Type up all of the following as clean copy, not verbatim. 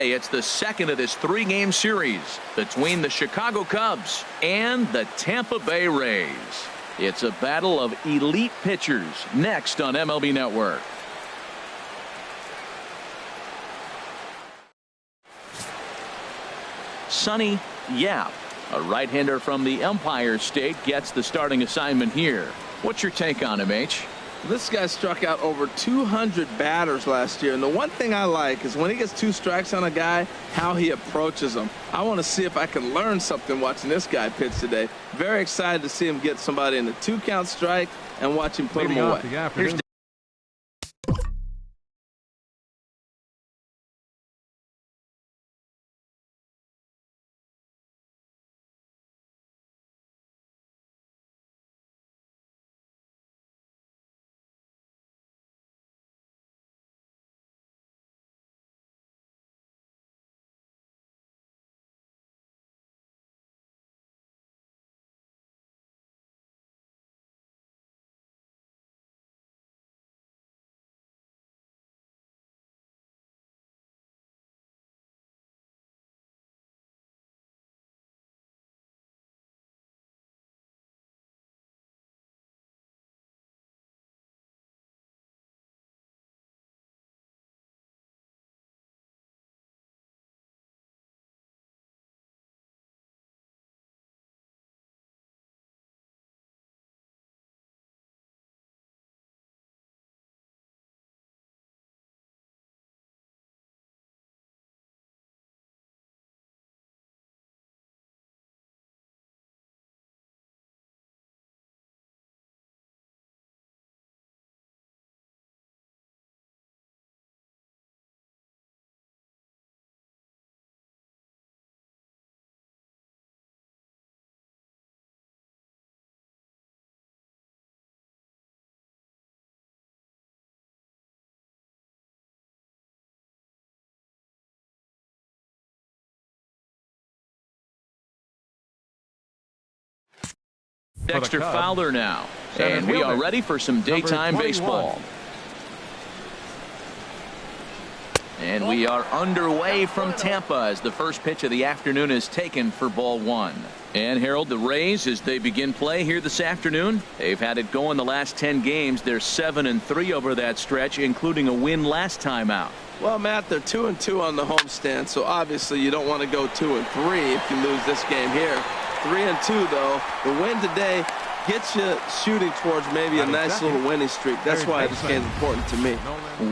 It's the second of this three-game series between the Chicago Cubs and the Tampa Bay Rays. It's a battle of elite pitchers next on MLB Network. Sonny Yap, a right-hander from the Empire State, gets the starting assignment here. What's your take on him, H? This guy struck out over 200 batters last year, and the one thing I like is when he gets two strikes on a guy, how he approaches them. I want to see if I can learn something watching this guy pitch today. Very excited to see him get somebody in the two-count strike and watch him put him away. Here's Dexter Fowler now, and we are ready for some daytime baseball. And we are underway from Tampa as the first pitch of the afternoon is taken for ball one. And Harold, the Rays, as they begin play here this afternoon, they've had it going the last 10 games. They're 7-3 over that stretch, including a win last time out. Well, Matt, they're 2-2 on the homestand, so obviously you don't want to go 2-3 if you lose this game here. 3-2 though. The win today gets you shooting towards maybe a nice little winning streak. That's why this game's important to me.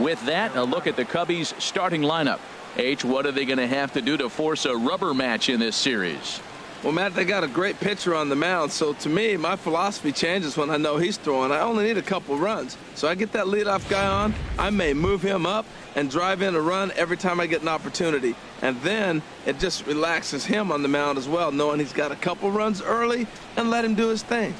With that, a look at the Cubbies starting lineup. H, what are they going to have to do to force a rubber match in this series? Well, Matt, they got a great pitcher on the mound, so to me, my philosophy changes when I know he's throwing. I only need a couple runs. So I get that leadoff guy on, I may move him up and drive in a run every time I get an opportunity. And then it just relaxes him on the mound as well, knowing he's got a couple runs early and let him do his thing.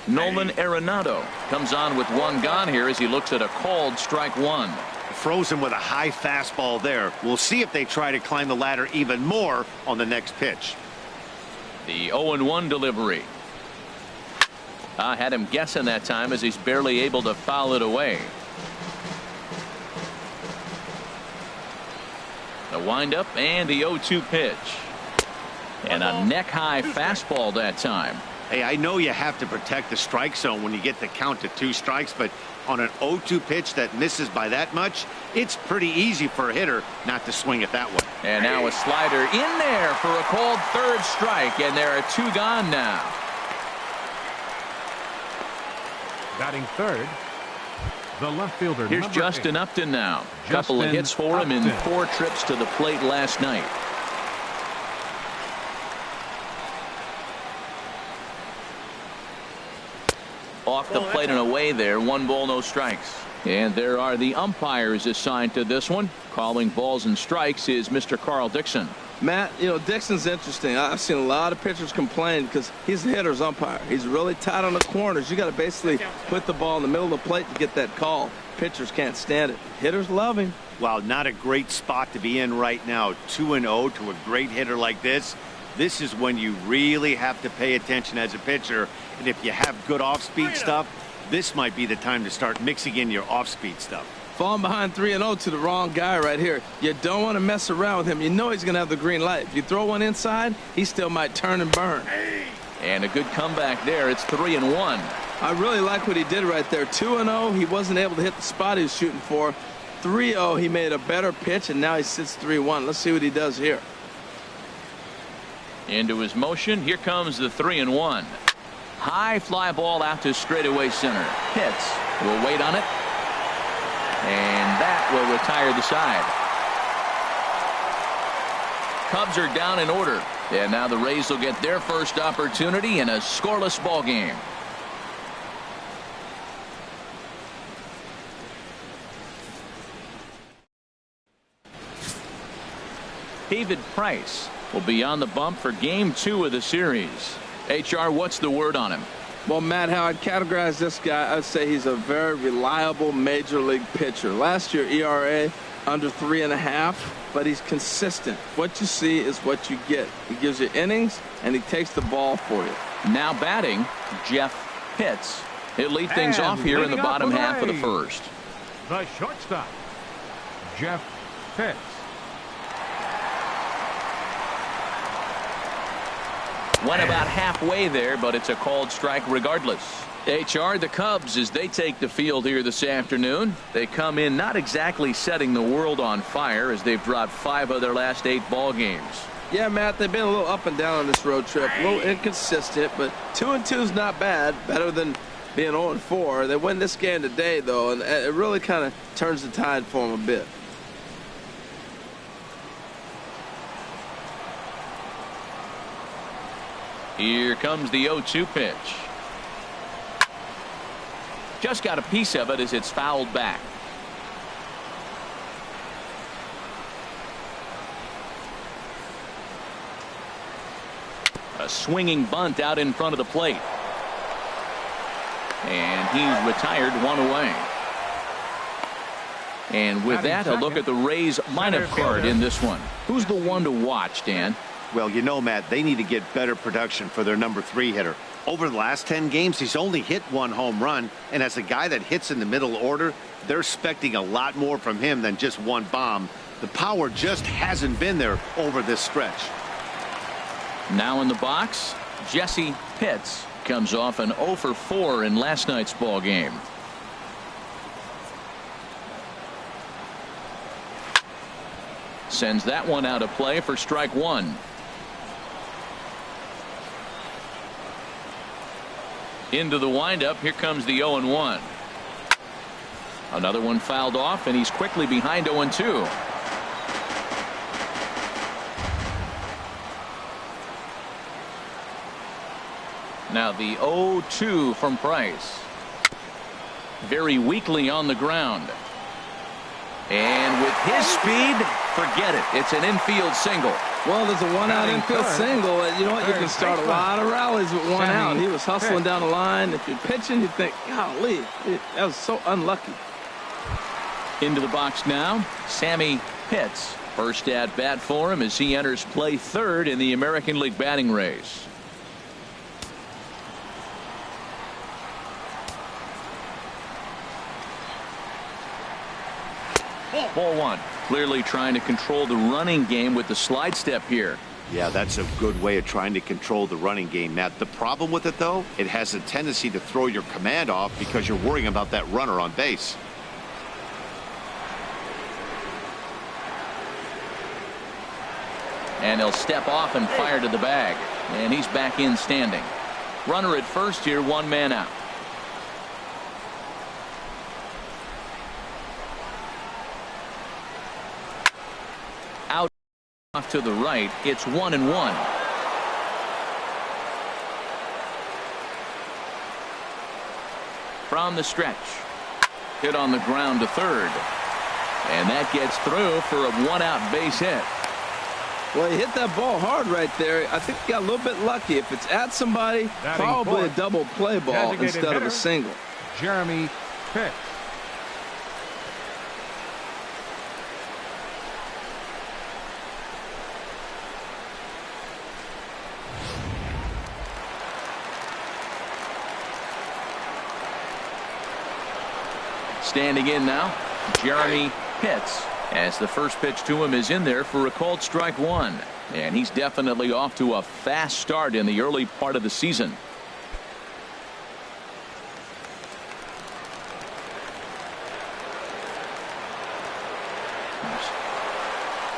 Nolan Arenado comes on with one gone here as he looks at a called strike one. Frozen with a high fastball there. We'll see if they try to climb the ladder even more on the next pitch. The 0-1 delivery. I had him guessing that time as he's barely able to foul it away. The windup and the 0-2 pitch. And a neck-high fastball that time. Hey, I know you have to protect the strike zone when you get the count to 2 strikes, but on an 0-2 pitch that misses by that much, it's pretty easy for a hitter not to swing it that way. And now a slider in there for a called third strike, and there are 2 gone now. Batting third, the left fielder. Here's Justin Upton now. Couple of hits for him in 4 trips to the plate last night. Off the plate and away there. 1 ball, no strikes. And there are the umpires assigned to this one. Calling balls and strikes is Mr. Carl Dixon. Matt, you know, Dixon's interesting. I've seen a lot of pitchers complain because he's the hitter's umpire. He's really tight on the corners. You got to basically put the ball in the middle of the plate to get that call. Pitchers can't stand it. Hitters love him. Wow, not a great spot to be in right now. 2-0 to a great hitter like this. This is when you really have to pay attention as a pitcher And if you have good off-speed stuff, this might be the time to start mixing in your off-speed stuff. Falling behind 3-0 to the wrong guy right here. You don't want to mess around with him. You know he's going to have the green light. If you throw one inside, he still might turn and burn. And a good comeback there. It's 3-1. I really like what he did right there. 2-0, he wasn't able to hit the spot he was shooting for. 3-0, he made a better pitch, and now he sits 3-1. Let's see what he does here. Into his motion. Here comes the 3-1. High fly ball out to straightaway center. Pitts will wait on it. And that will retire the side. Cubs are down in order. And now the Rays will get their first opportunity in a scoreless ball game. David Price will be on the bump for game 2 of the series. HR, what's the word on him? Well, Matt, how I'd categorize this guy, I'd say he's a very reliable major league pitcher. Last year, ERA under 3.5, but he's consistent. What you see is what you get. He gives you innings, and he takes the ball for you. Now batting, Jeff Pitts. He'll lead things off here in the bottom half of the first. The shortstop, Jeff Pitts. Went about halfway there, but it's a called strike regardless. HR, the Cubs, as they take the field here this afternoon, they come in not exactly setting the world on fire as they've dropped 5 of their last 8 ball games. Yeah, Matt, they've been a little up and down on this road trip, a little inconsistent, but 2-2 is not bad, better than being 0-4. They win this game today, though, and it really kind of turns the tide for them a bit. Here comes the 0-2 pitch. Just got a piece of it as it's fouled back. A swinging bunt out in front of the plate. And he's retired, 1 away. And with that, a look at the Rays lineup card in this one. Who's the one to watch, Dan? Well, you know, Matt, they need to get better production for their number 3 hitter. Over the last 10 games, he's only hit 1 home run, and as a guy that hits in the middle order, they're expecting a lot more from him than just 1 bomb. The power just hasn't been there over this stretch. Now in the box, Jesse Pitts comes off an 0-for-4 in last night's ball game. Sends that one out of play for strike 1. Into the windup. Here comes the 0-1. Another one fouled off, and he's quickly behind 0-2. Now the 0-2 from Price. Very weakly on the ground. And with his speed, forget it. It's an infield single. Well, there's a 1-out infield single. And you know what? You can start a lot of rallies with 1 out. He was hustling down the line. If you're pitching, you think, golly, that was so unlucky. Into the box now, Sammy Pitts. First at bat for him as he enters play 3rd in the American League batting race. Ball 1. Clearly trying to control the running game with the slide step here. Yeah, that's a good way of trying to control the running game, Matt. The problem with it, though, it has a tendency to throw your command off because you're worrying about that runner on base. And he'll step off and fire to the bag. And he's back in standing. Runner at first here, 1 man out. Off to the right, it's 1-1. From the stretch, hit on the ground to 3rd, and that gets through for a 1-out base hit. Well, he hit that ball hard right there. I think he got a little bit lucky. If it's at somebody, probably a double play ball instead of a single. Jeremy Pitts. Standing in now, Jeremy Pitts, as the first pitch to him is in there for a called strike one. And he's definitely off to a fast start in the early part of the season.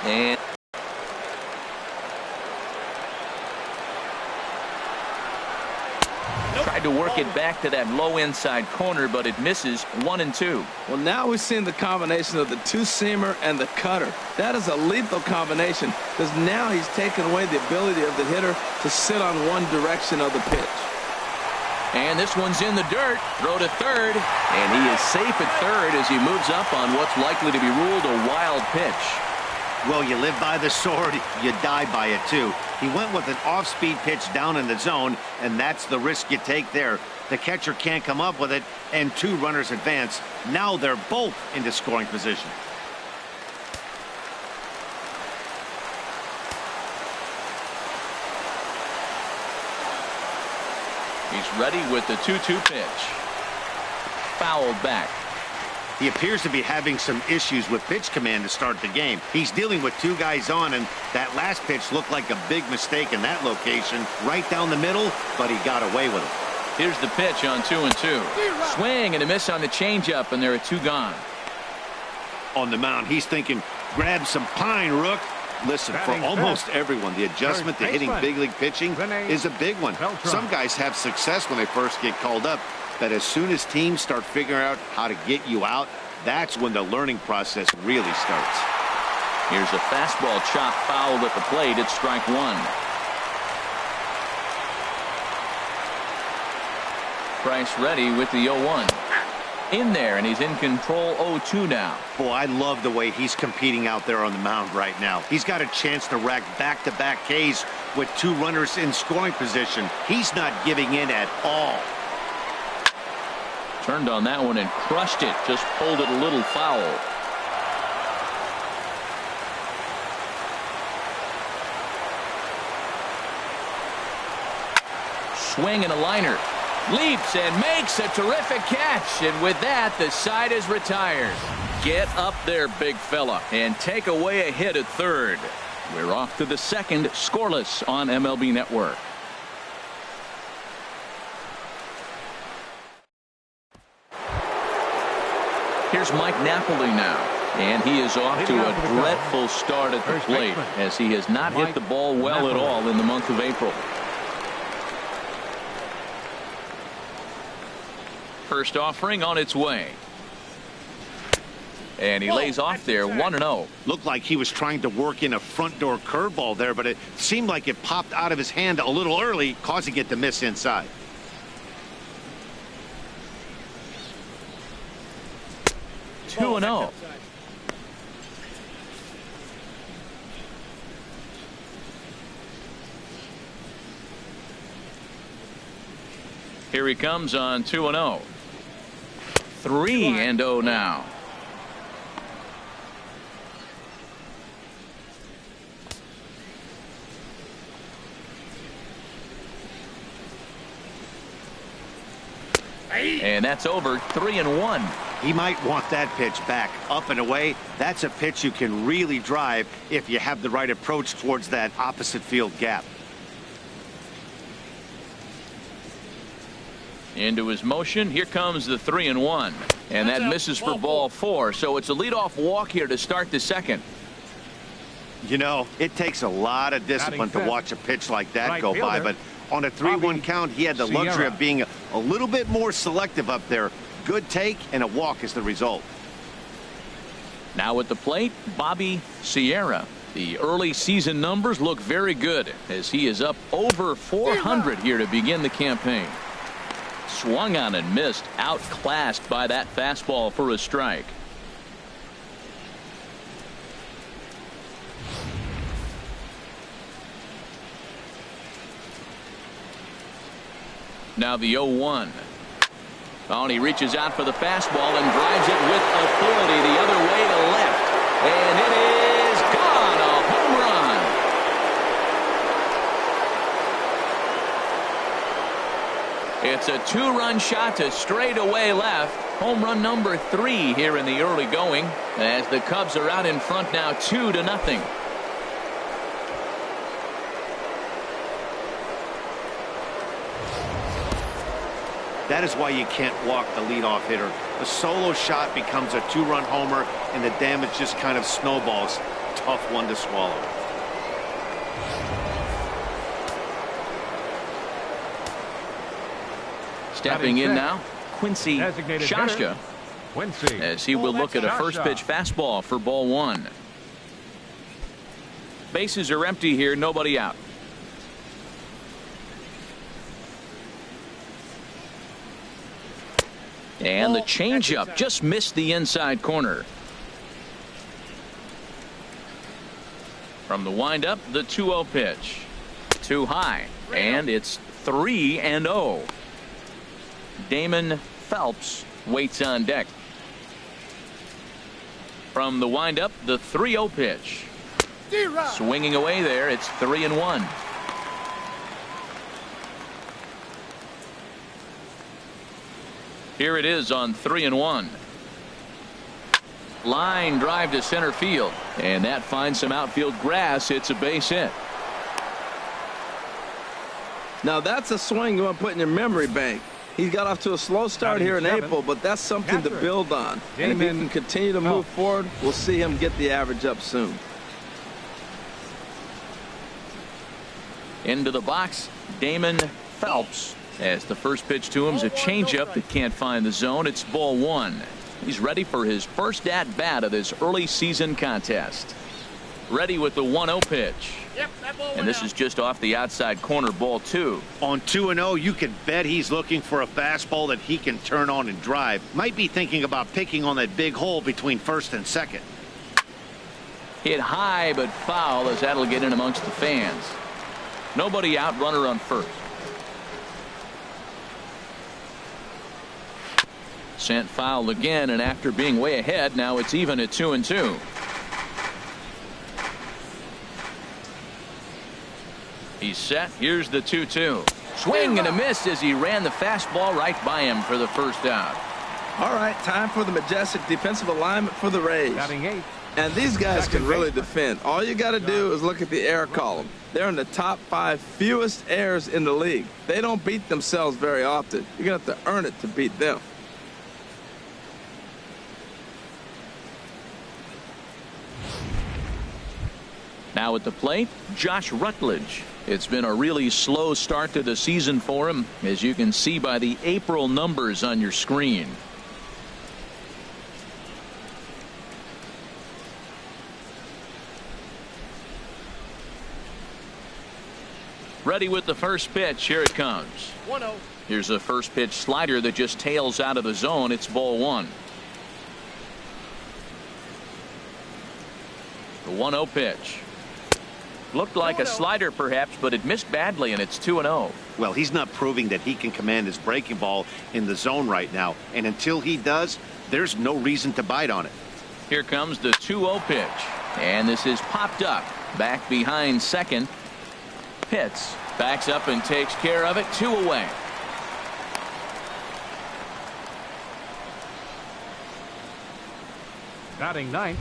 And tried to work it back to that low inside corner, but it misses. 1-2. Well, now we're seeing the combination of the two-seamer and the cutter. That is a lethal combination because now he's taken away the ability of the hitter to sit on one direction of the pitch. And this one's in the dirt. Throw to third. And he is safe at third as he moves up on what's likely to be ruled a wild pitch. Well, you live by the sword, you die by it too. He went with an off-speed pitch down in the zone, and that's the risk you take there. The catcher can't come up with it, and two runners advance. Now they're both into scoring position. He's ready with the 2-2 pitch. Fouled back. He appears to be having some issues with pitch command to start the game. He's dealing with two guys on, and that last pitch looked like a big mistake in that location. Right down the middle, but he got away with it. Here's the pitch on 2-2. Swing and a miss on the changeup, and there are two gone. On the mound, he's thinking, grab some pine, Rook. Listen, for almost everyone, the adjustment to hitting big league pitching is a big one. Some guys have success when they first get called up, but as soon as teams start figuring out how to get you out, that's when the learning process really starts. Here's a fastball chop fouled at the plate. It's strike one. Price ready with the 0-1. In there, and he's in control. 0-2 now. Boy, I love the way he's competing out there on the mound right now. He's got a chance to rack back-to-back Ks with two runners in scoring position. He's not giving in at all. Turned on that one and crushed it. Just pulled it a little foul. Swing and a liner. Leaps and makes a terrific catch. And with that, the side is retired. Get up there, big fella, and take away a hit at third. We're off to the second, scoreless on MLB Network. Here's Mike Napoli now, and he is off to a dreadful start at the plate as he has not hit the ball well at all in the month of April. First offering on its way. And he lays off there 1-0. Looked like he was trying to work in a front door curveball there, but it seemed like it popped out of his hand a little early, causing it to miss inside. Two and 0. Here he comes on 2-0. 3-0 now. And that's over. 3-1. He might want that pitch back. Up and away, that's a pitch you can really drive if you have the right approach towards that opposite field gap. Into his motion. Here comes the 3-1. And that misses for ball 4. So it's a leadoff walk here to start the second. You know, it takes a lot of discipline to watch a pitch like that go by, but on a 3-1 count, he had the luxury of being a little bit more selective up there. Good take and a walk is the result. Now at the plate, Bobby Sierra. The early season numbers look very good as he is up over 400 here to begin the campaign. Swung on and missed, outclassed by that fastball for a strike. Now the 0-1. Oh, and he reaches out for the fastball and drives it with authority the other way to left. And it is gone. A home run. It It's a 2-run shot to straightaway left. Home run number 3 here in the early going, as the Cubs are out in front now 2-0. That is why you can't walk the leadoff hitter. A solo shot becomes a 2-run homer, and the damage just kind of snowballs. Tough one to swallow. Stepping in now, Quincy Designated Shasha, hitter, Quincy. as he will look at a first pitch fastball for ball 1. Bases are empty here, nobody out. And the changeup just missed the inside corner. From the windup, the 2-0 pitch. Too high, and it's 3-0. Damon Phelps waits on deck. From the windup, the 3-0 pitch. Swinging away there, it's 3-1. Here it is on 3-1. Line drive to center field, and that finds some outfield grass. It's a base hit. Now that's a swing you want to put in your memory bank. He got off to a slow start here in April, but that's something to build on. And if he can continue to move forward, we'll see him get the average up soon. Into the box, Damon Phelps. As the first pitch to him is a changeup that can't find the zone. It's ball 1. He's ready for his first at bat of this early season contest. Ready with the 1-0 pitch. And this is just off the outside corner, ball 2. On 2-0, you can bet he's looking for a fastball that he can turn on and drive. Might be thinking about picking on that big hole between first and second. Hit high but foul, as that'll get in amongst the fans. Nobody out, runner on first. Sent foul again, and after being way ahead, now it's even at 2-2. He's set. Here's the 2-2. Swing and a miss as he ran the fastball right by him for the first out. All right, time for the majestic defensive alignment for the Rays. Batting 8. And these guys can really defend. All you got to do is look at the error column. They're in the top 5 fewest errors in the league. They don't beat themselves very often. You're going to have to earn it to beat them. Now at the plate, Josh Rutledge. It's been a really slow start to the season for him, as you can see by the April numbers on your screen. Ready with the first pitch. Here it comes. 1-0. Here's a first pitch slider that just tails out of the zone. It's ball 1. The 1-0 pitch. Looked like a slider perhaps, but it missed badly, and it's 2-0. Well, he's not proving that he can command his breaking ball in the zone right now. And until he does, there's no reason to bite on it. Here comes the 2-0 pitch. And this is popped up. Back behind second. Pitts backs up and takes care of it. 2 away. Batting 9th,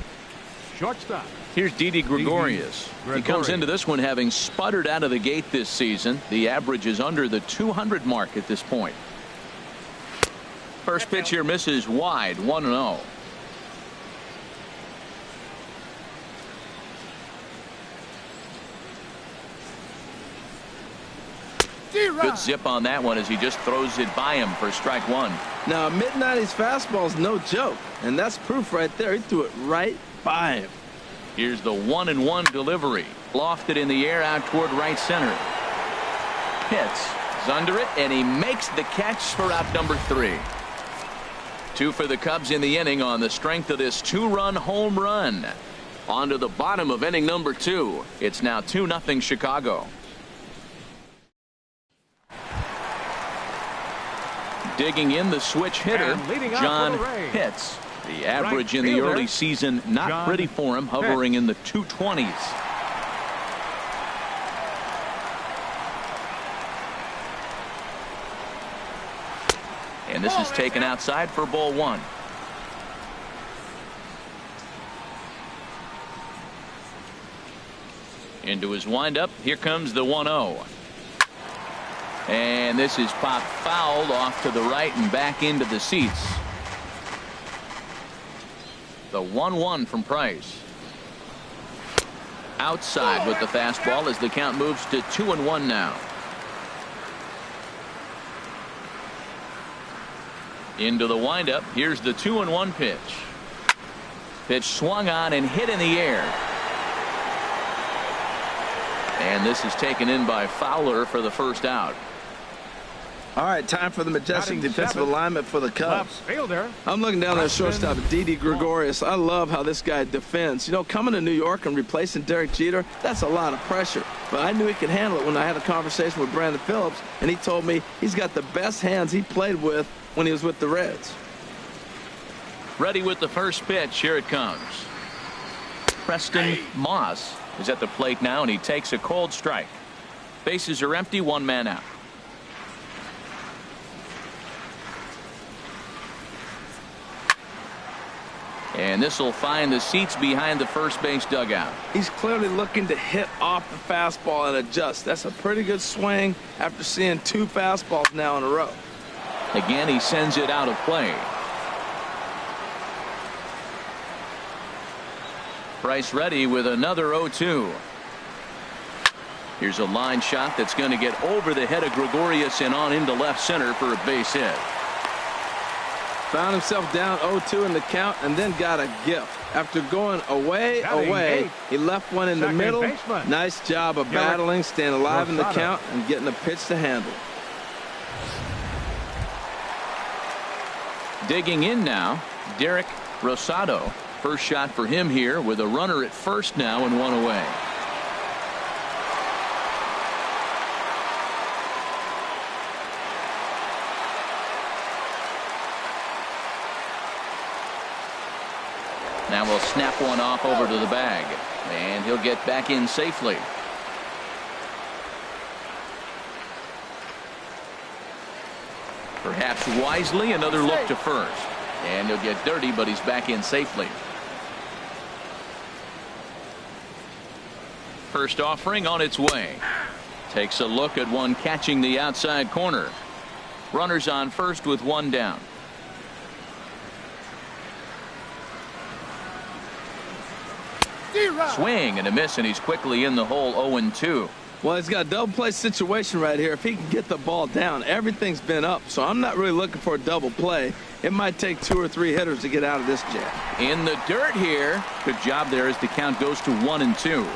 shortstop. Here's Didi Gregorius. He comes into this one having sputtered out of the gate this season. The average is under the 200 mark at this point. First pitch here misses wide. 1-0. Good zip on that one as he just throws it by him for strike 1. Now, a mid-90s fastball is no joke, and that's proof right there. He threw it right by him. Here's the 1-1 delivery. Lofted in the air out toward right center. Pitts is under it, and he makes the catch for out number 3. 2 for the Cubs in the inning on the strength of this 2-run home run. On to the bottom of inning number 2. It's now 2-0 Chicago. Digging in the switch hitter, John Pitts. The average in the early season not pretty for him, hovering in the 220s. And this is taken outside for ball 1. Into his windup. Here comes the 1-0. And this is popped fouled off to the right and back into the seats. The 1-1 from Price. Outside with the fastball as the count moves to 2-1 now. Into the windup. Here's the 2-1 pitch. Pitch swung on and hit in the air. And this is taken in by Fowler for the first out. All right, time for the majestic defensive alignment for the Cubs. Fielder. I'm looking down at shortstop Didi Gregorius. I love how this guy defends. You know, coming to New York and replacing Derek Jeter, that's a lot of pressure. But I knew he could handle it when I had a conversation with Brandon Phillips, and he told me he's got the best hands he played with when he was with the Reds. Ready with the first pitch. Here it comes. Preston Moss is at the plate now, and he takes a cold strike. Bases are empty, 1 man out. And this will find the seats behind the first base dugout. He's clearly looking to hit off the fastball and adjust. That's a pretty good swing after seeing 2 fastballs now in a row. Again, he sends it out of play. Price ready with another 0-2. Here's a line shot that's going to get over the head of Gregorius and on into left center for a base hit. Found himself down 0-2 in the count and then got a gift. After going away, he left one in the middle. Nice job of battling, staying alive in the count, and getting a pitch to handle. Digging in now, Derek Rosado. First shot for him here with a runner at first now and 1 away. Now we'll snap one off over to the bag, and he'll get back in safely. Perhaps wisely, another look to first, and he'll get dirty, but he's back in safely. First offering on its way. Takes a look at one catching the outside corner. Runners on first with 1 down. Swing and a miss, and he's quickly in the hole. 0-2. Well, he's got a double play situation right here. If he can get the ball down, everything's been up, so I'm not really looking for a double play. It might take 2 or 3 hitters to get out of this jam. In the dirt here. Good job there as the count goes to 1-2.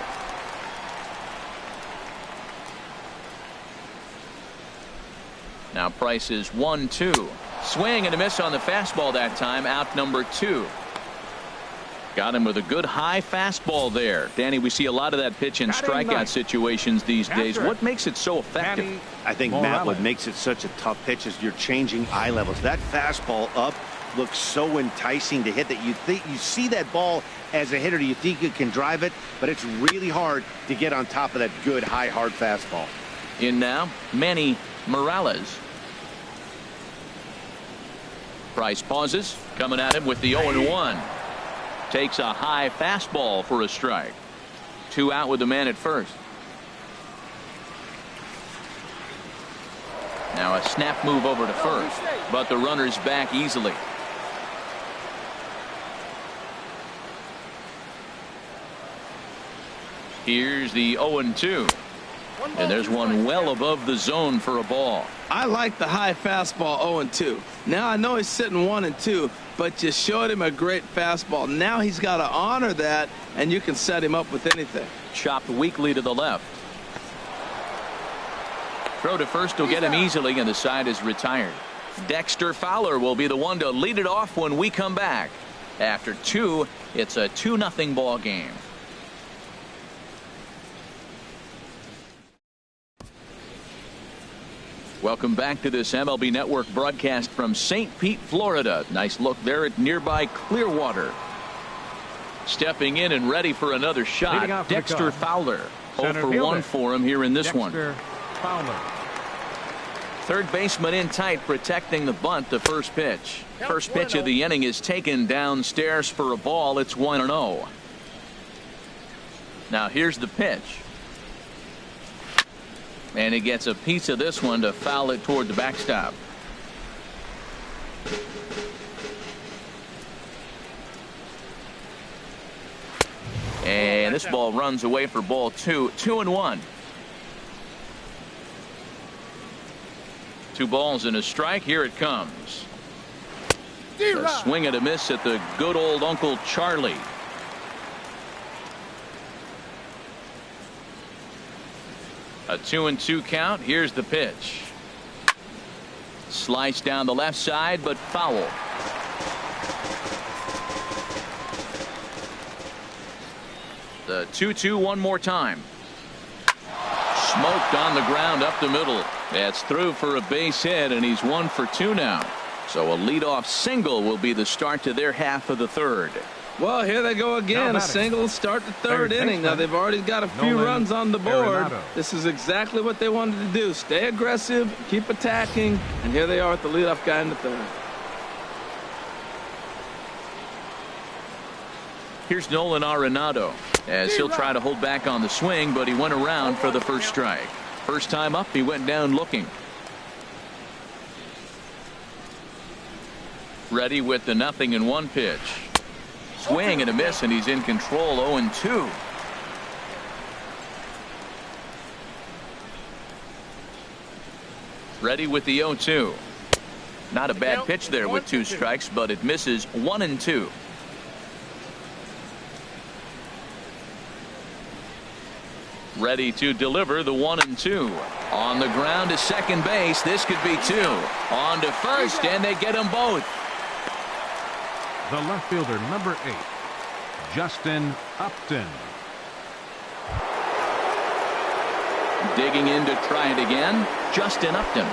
Now Price is 1-2. Swing and a miss on the fastball that time. Out number 2. Got him with a good high fastball there. Danny, we see a lot of that pitch in strikeout situations these days. What makes it so effective? I think, Matt, what makes it such a tough pitch is you're changing eye levels. That fastball up looks so enticing to hit that you see that ball as a hitter, you think you can drive it, but it's really hard to get on top of that good high hard fastball. In now, Manny Morales. Price pauses, coming at him with the 0-1. Takes a high fastball for a strike. 2 out with the man at first. Now a snap move over to first, but the runner's back easily. Here's the 0-2. And there's one well above the zone for a ball. I like the high fastball 0-2. Now I know he's sitting 1-2, but you showed him a great fastball. Now he's got to honor that, and you can set him up with anything. Chopped weakly to the left. Throw to first will get him easily, and the side is retired. Dexter Fowler will be the one to lead it off when we come back. After 2, it's a 2-0 ball game. Welcome back to this MLB Network broadcast from St. Pete, Florida. Nice look there at nearby Clearwater. Stepping in and ready for another shot, Dexter Fowler. 0 for 1 for him here in this one. Fowler. Third baseman in tight, protecting the bunt. The first pitch. First pitch of the inning is taken downstairs for a ball. It's 1-0. Now here's the pitch. And he gets a piece of this one to foul it toward the backstop. And this ball runs away for ball 2. 2-1. 2 balls and a strike. Here it comes. A swing and a miss at the good old Uncle Charlie. A 2-2 count. Here's the pitch. Slice down the left side, but foul. The 2-2 one more time. Smoked on the ground up the middle. That's through for a base hit, and he's 1 for 2 now. So a leadoff single will be the start to their half of the third. Well, here they go again. A single start the third inning. Now they've already got a few runs on the board. This is exactly what they wanted to do. Stay aggressive, keep attacking, and here they are with the leadoff guy in the third. Here's Nolan Arenado as he'll try to hold back on the swing, but he went around for the first strike. First time up, he went down looking. Ready with the 0-1 pitch. Swing and a miss, and he's in control. 0-2. Ready with the 0-2. Not a bad pitch there with 2 strikes, but it misses. 1-2. Ready to deliver the 1-2. On the ground to second base. This could be 2. On to first, and they get them both. The left fielder, number 8, Justin Upton. Digging in to try it again, Justin Upton.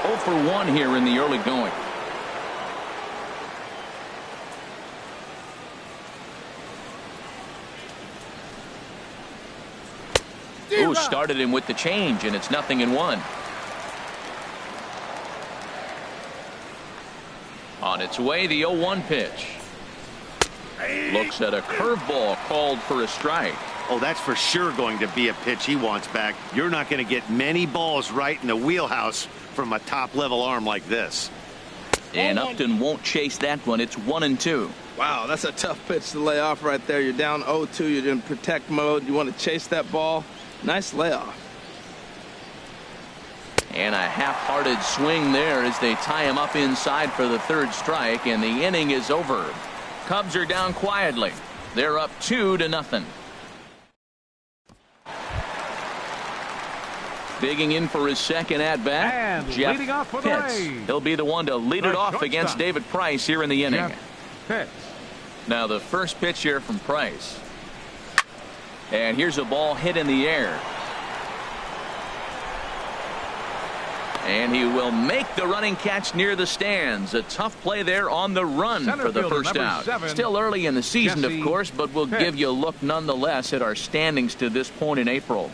0 for 1 here in the early going. Ooh, started him with the change, and it's 0-1. On its way, the 0-1 pitch. Looks at a curveball called for a strike. Oh, that's for sure going to be a pitch he wants back. You're not going to get many balls right in the wheelhouse from a top-level arm like this. And Upton won't chase that one. It's 1-2. Wow, that's a tough pitch to lay off right there. You're down 0-2. You're in protect mode. You want to chase that ball. Nice layoff. And a half-hearted swing there as they tie him up inside for the third strike, and the inning is over. Cubs are down quietly. They're up 2-0. Digging in for his second at-bat, Jeff Pitts. He'll be the one to lead it off against David Price here in the inning. Now the first pitch here from Price. And here's a ball hit in the air. And he will make the running catch near the stands. A tough play there on the run for the first out. Still early in the season, of course, but we'll give you a look nonetheless at our standings to this point in April.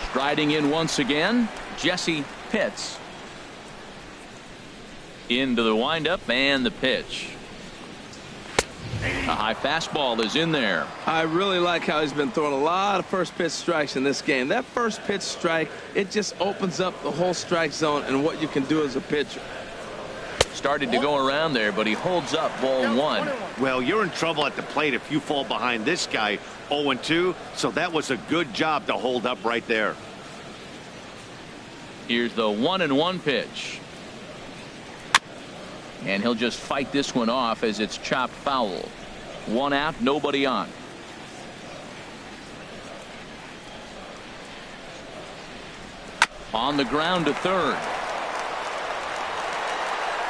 Striding in once again, Jesse Pitts. Into the windup and the pitch. A high fastball is in there. I really like how he's been throwing a lot of first pitch strikes in this game. That first pitch strike, it just opens up the whole strike zone and what you can do as a pitcher. Started to go around there, but he holds up ball 1. Well, you're in trouble at the plate if you fall behind this guy 0-2, so that was a good job to hold up right there. Here's the 1-1 pitch. And he'll just fight this one off as it's chopped foul. 1 out, nobody on. On the ground to third.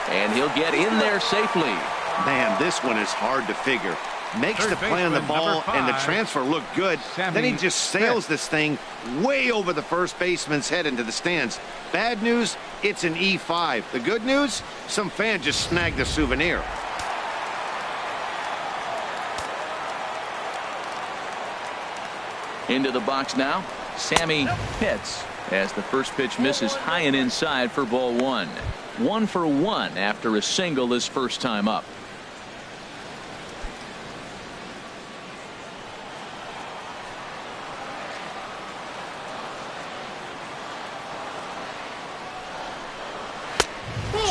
And he'll get in there safely. Man, this one is hard to figure. Makes the play on the ball and the transfer look good. Then he just sails this thing way over the first baseman's head into the stands. Bad news, it's an E5. The good news, some fan just snagged a souvenir. Into the box now, Sammy Pitts, as the first pitch misses high and inside for ball one. 1 for 1 after a single his first time up.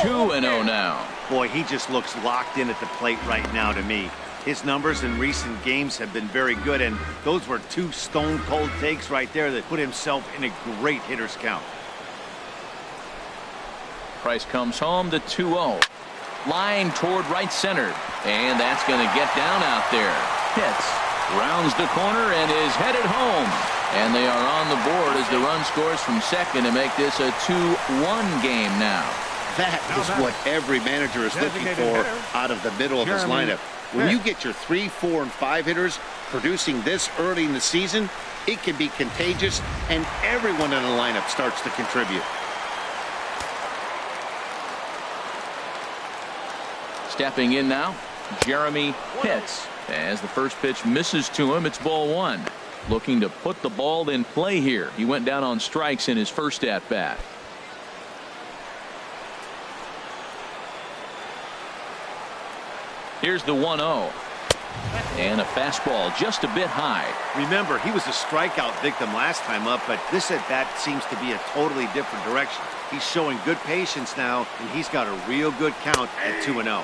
Two and 0 now. Boy, he just looks locked in at the plate right now to me. His numbers in recent games have been very good, and those were two stone-cold takes right there that put himself in a great hitter's count. Price comes home to 2-0. Line toward right center, and that's going to get down out there. Pitts rounds the corner and is headed home. And they are on the board as the run scores from second to make this a 2-1 game now. That is what every manager is looking for out of the middle of his lineup. When you get your 3, 4, and 5 hitters producing this early in the season, it can be contagious, and everyone in the lineup starts to contribute. Stepping in now, Jeremy Pitts. As the first pitch misses to him, it's ball one. Looking to put the ball in play here. He went down on strikes in his first at bat. Here's the 1-0. And a fastball just a bit high. Remember, he was a strikeout victim last time up, but this at bat seems to be a totally different direction. He's showing good patience now, and he's got a real good count at 2-0.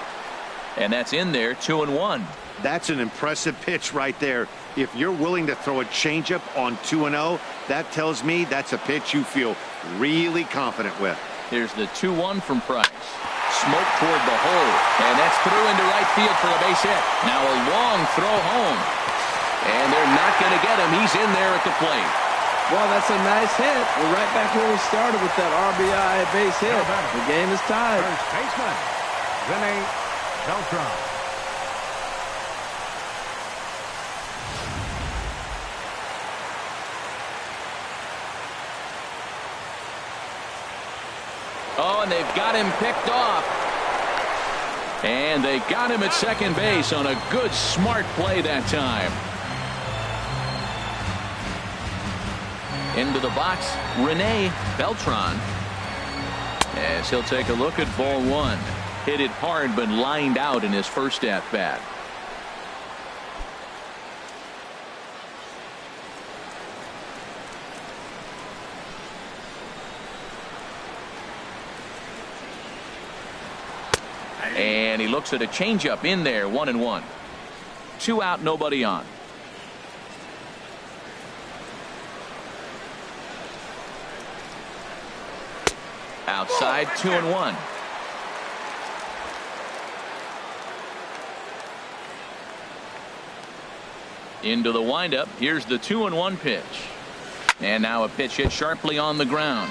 And that's in there, 2-1. That's an impressive pitch right there. If you're willing to throw a changeup on 2-0, that tells me that's a pitch you feel really confident with. Here's the 2-1 from Price. Smoke toward the hole, and that's through into right field for a base hit. Now a long throw home, and they're not going to get him. He's in there at the plate. Well, that's a nice hit. We're right back where we started with that RBI base hit. The game is tied. First baseman, Rene Beltran. Oh, and they've got him picked off. And they got him at second base on a good, smart play that time. Into the box, Rene Beltran. As he'll take a look at ball one. Hit it hard, but lined out in his first at bat. And he looks at a changeup in there, 1-1. 2 out, nobody on. Outside, 2-1. Into the windup. Here's the 2-1 pitch. And now a pitch hit sharply on the ground.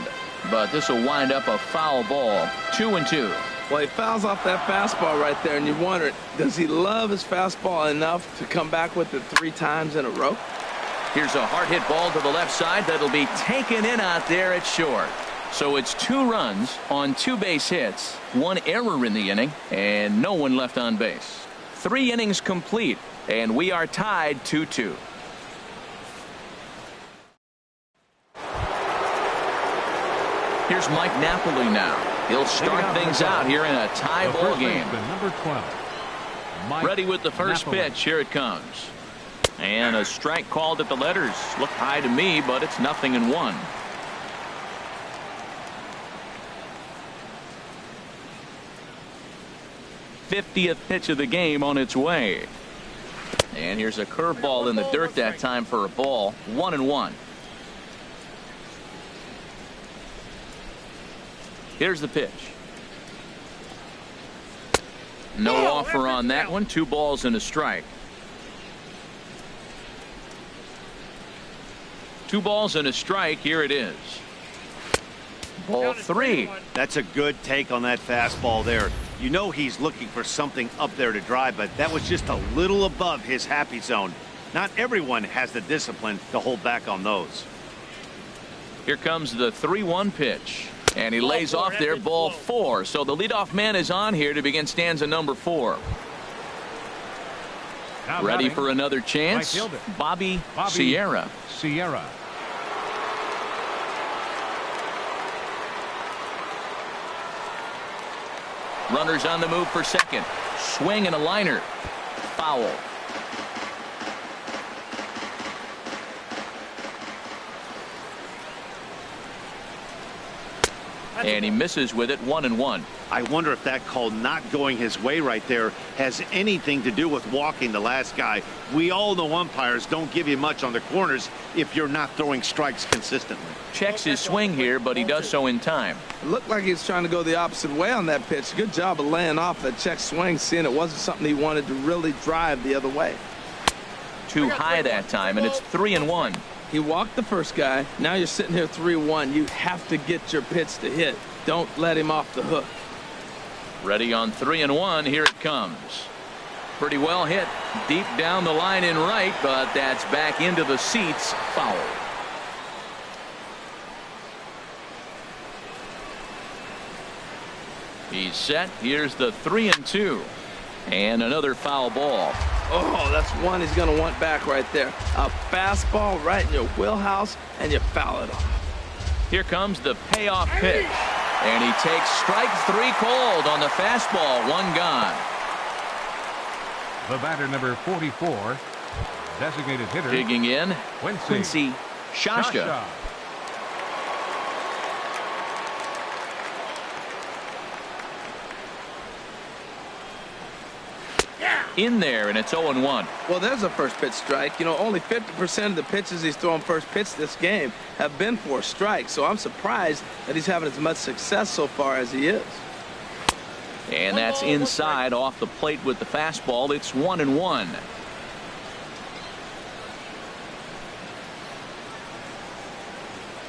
But this will wind up a foul ball. 2-2. Well, he fouls off that fastball right there, and you wonder, does he love his fastball enough to come back with it 3 times in a row? Here's a hard hit ball to the left side that'll be taken in out there at short. So it's 2 runs on 2 base hits, 1 error in the inning, and no one left on base. 3 innings complete, and we are tied 2-2. Here's Mike Napoli now. He'll start things out here in a tie ball game. Number 12, Mike Ready with the first Napoli. pitch. Here it comes. And a strike called at the letters. Looked high to me, but it's 0-1. '50th pitch of the game on its way. And here's a curveball in the dirt that time for a ball. 1-1. Here's the pitch. No offer on that one. 2 balls and a strike. 2 balls and a strike. Here it is. Ball 3. That's a good take on that fastball there. You know he's looking for something up there to drive, but that was just a little above his happy zone. Not everyone has the discipline to hold back on those. Here comes the 3-1 pitch. And he lays off there, ball 4. So the leadoff man is on here to begin stanza number 4. Now Ready batting, for another chance. right fielder, Bobby Sierra. Runners on the move for second. Swing and a liner. Foul. And he misses with it, 1-1. I wonder if that call not going his way right there has anything to do with walking the last guy. We all know umpires don't give you much on the corners if you're not throwing strikes consistently. Checks his swing here, but he does so in time. It looked like he was trying to go the opposite way on that pitch. Good job of laying off that check swing, seeing it wasn't something he wanted to really drive the other way. Too high that time, and it's 3-1. He walked the first guy. Now you're sitting here 3-1. You have to get your pitch to hit. Don't let him off the hook. Ready on 3-1. Here it comes. Pretty well hit deep down the line in right, but that's back into the seats. Foul. He's set. Here's the 3-2. And another foul ball. Oh, that's one he's going to want back right there. A fastball right in your wheelhouse, and you foul it off. Here comes the payoff pitch. And he takes strike 3 cold on the fastball. One gone. The batter, number 44, designated hitter. Digging in, Quincy Shashka. In there, and it's 0-1. Well, there's a first pitch strike. You know, only 50% of the pitches he's throwing first pitch this game have been for strikes. So I'm surprised that he's having as much success so far as he is. And that's inside off the plate with the fastball. It's 1-1.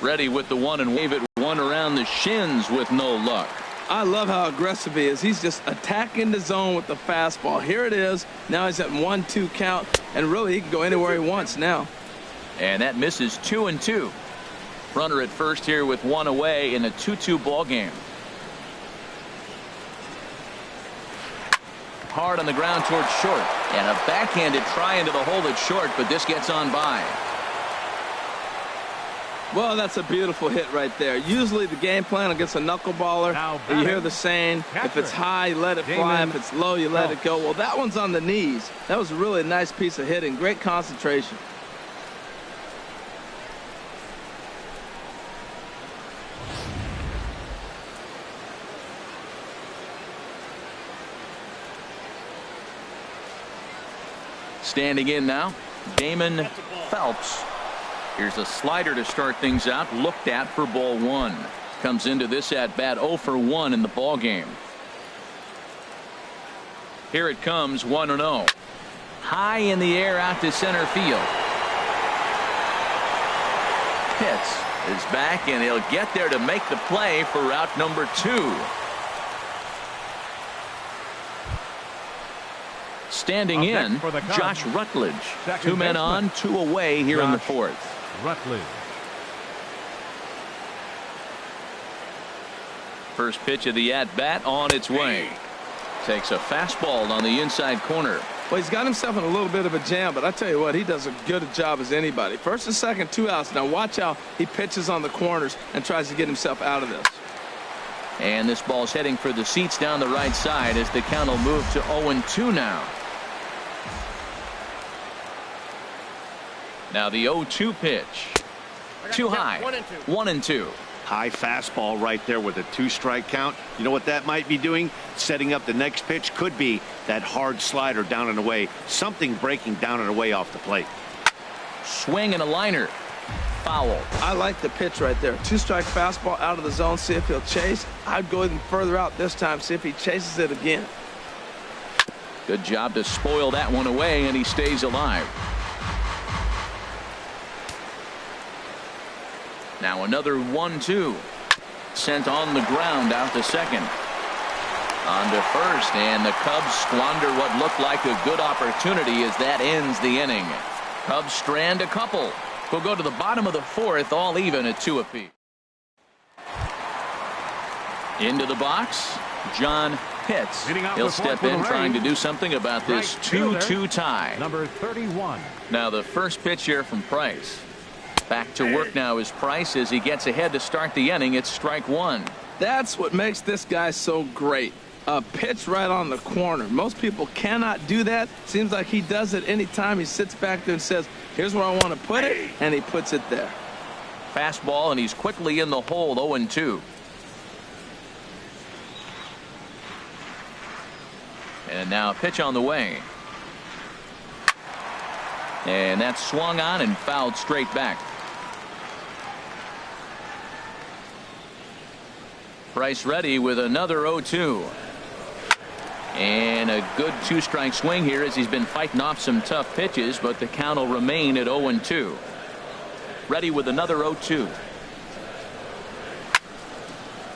Ready with the 1 and wave it one around the shins with no luck. I love how aggressive he is. He's just attacking the zone with the fastball. Here it is. Now he's at 1-2 count, and really he can go anywhere he wants now. And that misses 2-2. Runner at first here with one away in a 2-2 ball game. Hard on the ground towards short, and a backhanded try into the hole at short, but this gets on by. Well, that's a beautiful hit right there. Usually the game plan against a knuckleballer, you hear the saying, if it's high, you let it fly. If it's low, you let it go. Well, that one's on the knees. That was really a nice piece of hitting. Great concentration. Standing in now, Damon Phelps. Here's a slider to start things out, looked at for ball 1. Comes into this at bat 0 for 1 in the ball game. Here it comes, 1-0. High in the air out to center field. Pitts is back, and he'll get there to make the play for route number 2. Standing in, Josh Rutledge. 2 men on, 2 away here in the 4th. Rutledge. First pitch of the at-bat on its way. Takes a fastball on the inside corner. Well, he's got himself in a little bit of a jam, but I tell you what, he does a good job as anybody. First and second, 2 outs. Now watch how he pitches on the corners and tries to get himself out of this. And this ball's heading for the seats down the right side as the count will move to 0-2 now. Now the 0-2 pitch. Too high. 1-2. High fastball right there with a 2-strike count. You know what that might be doing? Setting up the next pitch. Could be that hard slider down and away. Something breaking down and away off the plate. Swing and a liner. Foul. I like the pitch right there. 2-strike fastball out of the zone. See if he'll chase. I'd go even further out this time. See if he chases it again. Good job to spoil that one away, and he stays alive. Now another 1-2. Sent on the ground out to second. On to first, and the Cubs squander what looked like a good opportunity as that ends the inning. Cubs strand a couple. We'll go to the bottom of the 4th, all even at 2 apiece. Into the box, John Pitts. Leading off He'll with one step for the in trying to Rays. do something about this Right fielder, 2-2 tie. Number 31. Now the first pitch here from Price. Back to work now is Price as he gets ahead to start the inning. It's strike one. That's what makes this guy so great. A pitch right on the corner. Most people cannot do that. Seems like he does it anytime he sits back there and says, here's where I want to put it, and he puts it there. Fastball, and he's quickly in the hole, 0-2. And now a pitch on the way. And that's swung on and fouled straight back. Price ready with another 0-2. And a good two-strike swing here as he's been fighting off some tough pitches, but the count will remain at 0-2. Ready with another 0-2.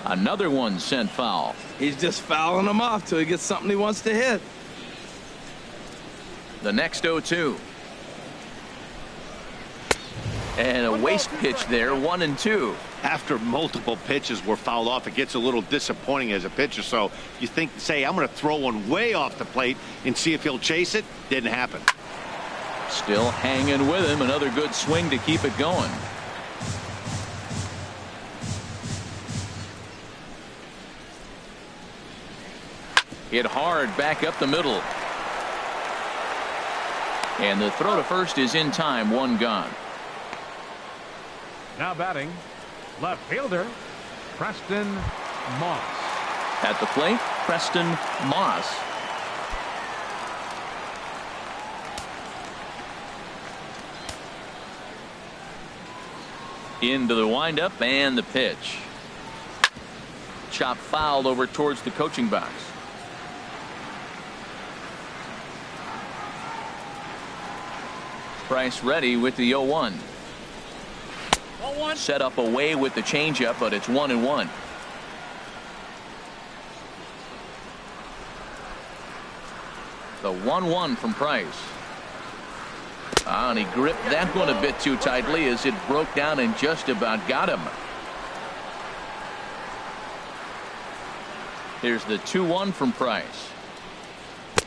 Another one sent foul. He's just fouling them off till he gets something he wants to hit. The next 0-2. And a waste pitch there, 1-2. After multiple pitches were fouled off, it gets a little disappointing as a pitcher. So you say, I'm going to throw one way off the plate and see if he'll chase it. Didn't happen. Still hanging with him. Another good swing to keep it going. Hit hard back up the middle. And the throw to first is in time. One gone. Now batting, left fielder, Preston Moss. At the plate, Preston Moss. Into the windup and the pitch. Chop fouled over towards the coaching box. Price ready with the 0-1. Set up away with the changeup, but it's 1-1. The 1-1 from Price. And he gripped that one a bit too tightly as it broke down and just about got him. Here's the 2-1 from Price.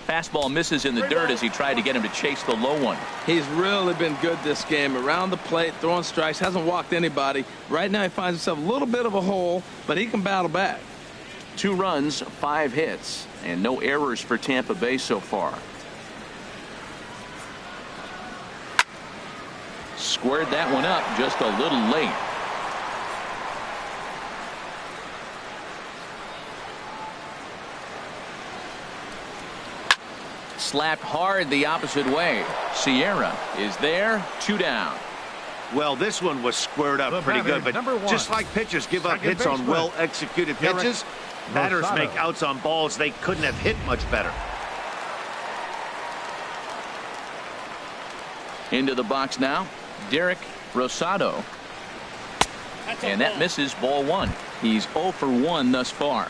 Fastball misses in the dirt as he tried to get him to chase the low one. He's really been good this game. Around the plate, throwing strikes, hasn't walked anybody. Right now he finds himself a little bit of a hole, but he can battle back. 2 runs, 5 hits, and no errors for Tampa Bay so far. Squared that one up just a little late. Slapped hard the opposite way. Sierra is there, 2 down. Well, this one was squared up pretty good, but just like pitchers give up hits on well-executed pitches, batters make outs on balls they couldn't have hit much better. Into the box now, Derek Rosado. And that misses, ball 1. He's 0 for 1 thus far.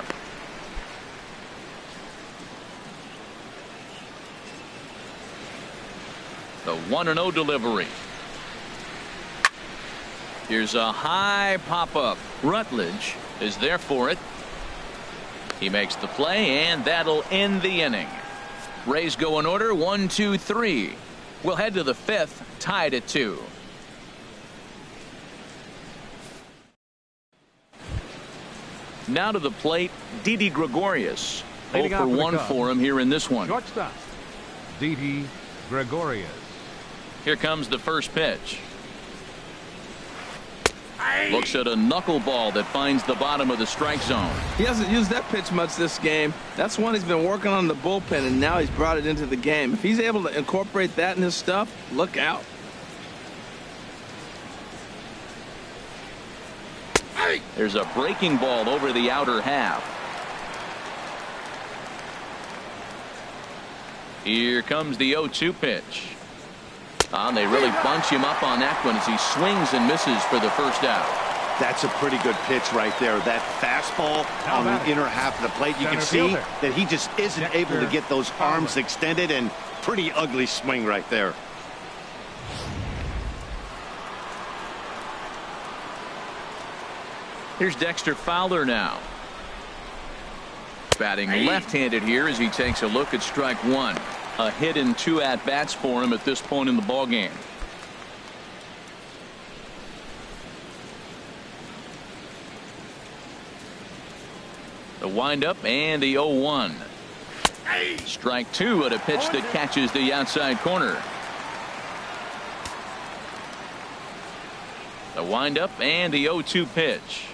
The 1-0 delivery. Here's a high pop-up. Rutledge is there for it. He makes the play, and that'll end the inning. Rays go in order, 1, 2, 3. We'll head to the 5th, tied at 2. Now to the plate, Didi Gregorius. 0 for 1 for him here in this one. Shortstop, Didi Gregorius. Here comes the first pitch. Looks at a knuckleball that finds the bottom of the strike zone. He hasn't used that pitch much this game. That's one he's been working on in the bullpen, and now he's brought it into the game. If he's able to incorporate that in his stuff, look out. There's a breaking ball over the outer half. Here comes the 0-2 pitch. And they really bunch him up on that one as he swings and misses for the first out. That's a pretty good pitch right there. That fastball on the inner half of the plate. You can see that he just isn't able to get those arms extended, and pretty ugly swing right there. Here's Dexter Fowler now. Batting left-handed here as he takes a look at strike one. A hit in 2 at-bats for him at this point in the ball game. The windup and the 0-1. Strike two at a pitch that catches the outside corner. The windup and the 0-2 pitch.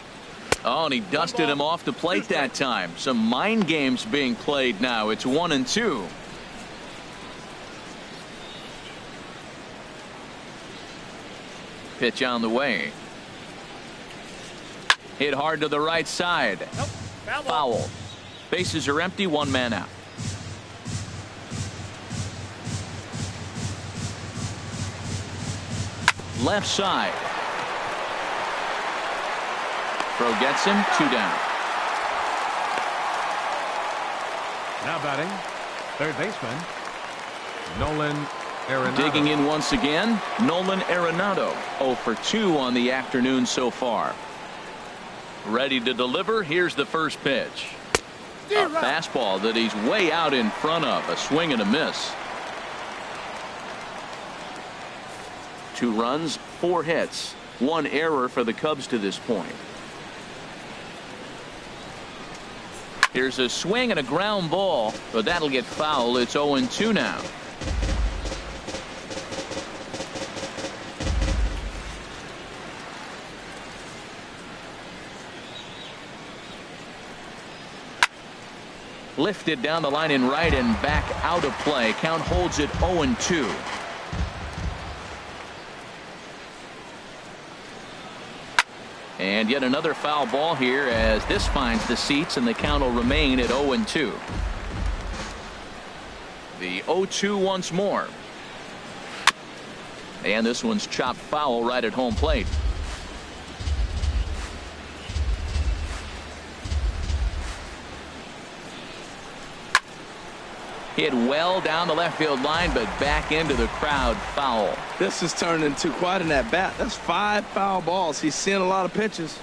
Oh, and he dusted him off the plate that time. Some mind games being played now. It's 1-2. Pitch on the way. Hit hard to the right side. Nope. Foul. Bases are empty. 1 man out. Left side. Throw gets him. 2 down. Now batting, third baseman, Nolan Arenado. Digging in once again, Nolan Arenado. 0 for 2 on the afternoon so far. Ready to deliver. Here's the first pitch. A fastball that he's way out in front of. A swing and a miss. 2 runs, 4 hits, 1 error for the Cubs to this point. Here's a swing and a ground ball, but that'll get foul. It's 0-2 now. Lifted down the line in right and back out of play. Count holds it 0-2. And yet another foul ball here as this finds the seats, and the count will remain at 0-2. The 0-2 once more. And this one's chopped foul right at home plate. Hit well down the left field line, but back into the crowd. Foul. This has turned into quite an at-bat. That's 5 foul balls. He's seeing a lot of pitches.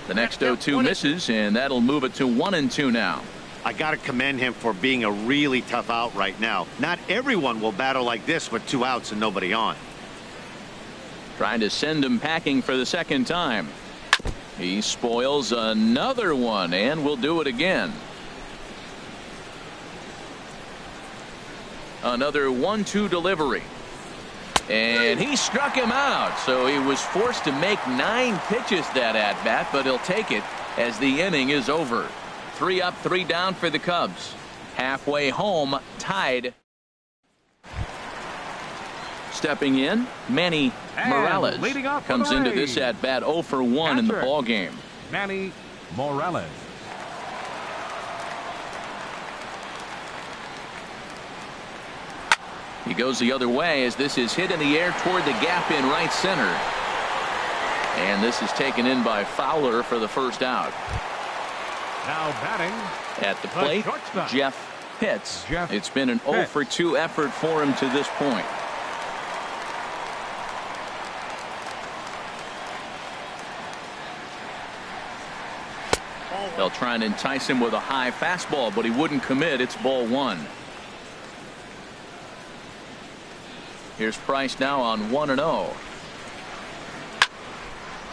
The next 0-2 misses, and that'll move it to 1-2 now. I got to commend him for being a really tough out right now. Not everyone will battle like this with 2 outs and nobody on. Trying to send him packing for the second time. He spoils another one, and will do it again. Another 1-2 delivery. And he struck him out, so he was forced to make 9 pitches that at bat, but he'll take it as the inning is over. 3 up, 3 down for the Cubs. Halfway home, tied. Stepping in, Manny Morales comes into this at bat 0 for 1 in the ball game. Manny Morales. He goes the other way as this is hit in the air toward the gap in right center. And this is taken in by Fowler for the first out. Now batting at the plate, Jeff Pitts. It's been an 0 for 2 effort for him to this point. They'll try and entice him with a high fastball, but he wouldn't commit. It's ball 1. Here's Price now on 1-0.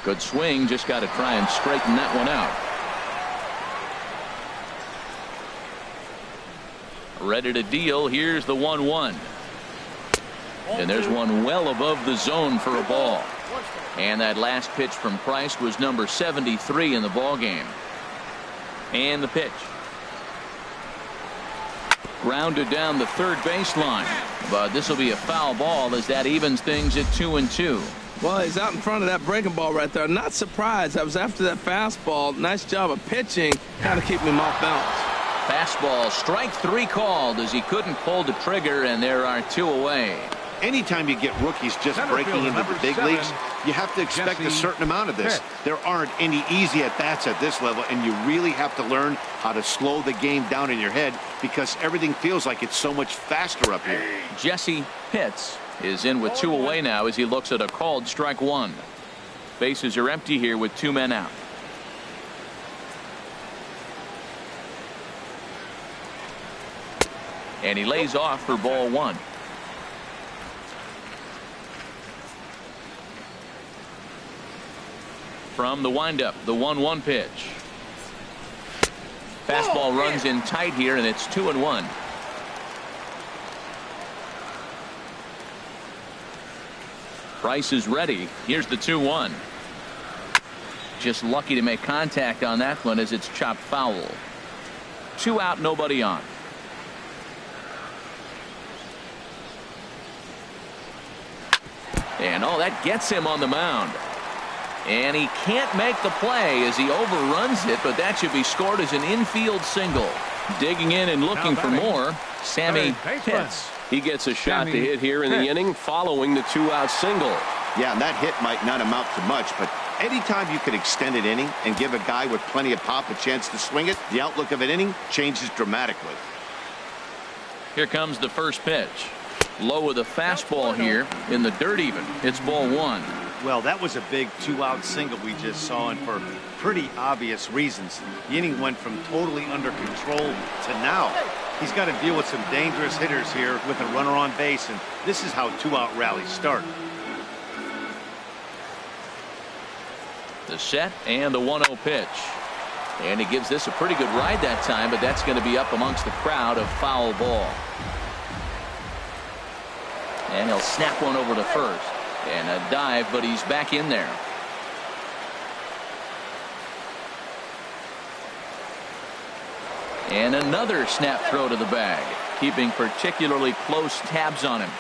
Good swing, just got to try and straighten that one out. Ready to deal. Here's the 1-1. And there's one well above the zone for a ball. And that last pitch from Price was number 73 in the ball game. And the pitch. Grounded down the third baseline, but this will be a foul ball as that evens things at 2-2. Well, he's out in front of that breaking ball right there. Not surprised. I was after that fastball. Nice job of pitching, kind of keeping him off balance. Fastball, strike 3 called as he couldn't pull the trigger, and there are 2 away. Anytime you get rookies just breaking into the big leagues, you have to expect a certain amount of this. There aren't any easy at-bats at this level, and you really have to learn how to slow the game down in your head because everything feels like it's so much faster up here. Jesse Pitts is in with 2 away now as he looks at a called strike 1. Bases are empty here with 2 men out. And he lays off for ball one. From the windup, the 1-1 pitch. Fastball runs in tight here, and it's 2-1. Price is ready. Here's the 2-1. Just lucky to make contact on that one as it's chopped foul. 2 out, nobody on. And that gets him on the mound. And he can't make the play as he overruns it, but that should be scored as an infield single. Digging in and looking for more, Sammy Pitts. He gets a shot to hit here in the inning following the 2-out single. Yeah, and that hit might not amount to much, but anytime you can extend an inning and give a guy with plenty of pop a chance to swing it, the outlook of an inning changes dramatically. Here comes the first pitch. Low with a fastball here in the dirt even. It's ball one. Well, that was a big 2-out single we just saw, and for pretty obvious reasons. The inning went from totally under control to now. He's got to deal with some dangerous hitters here with a runner on base, and this is how 2-out rallies start. The set and the 1-0 pitch. And he gives this a pretty good ride that time, but that's going to be up amongst the crowd of foul ball. And he'll snap one over to first. And a dive, but he's back in there. And another snap throw to the bag, keeping particularly close tabs on him.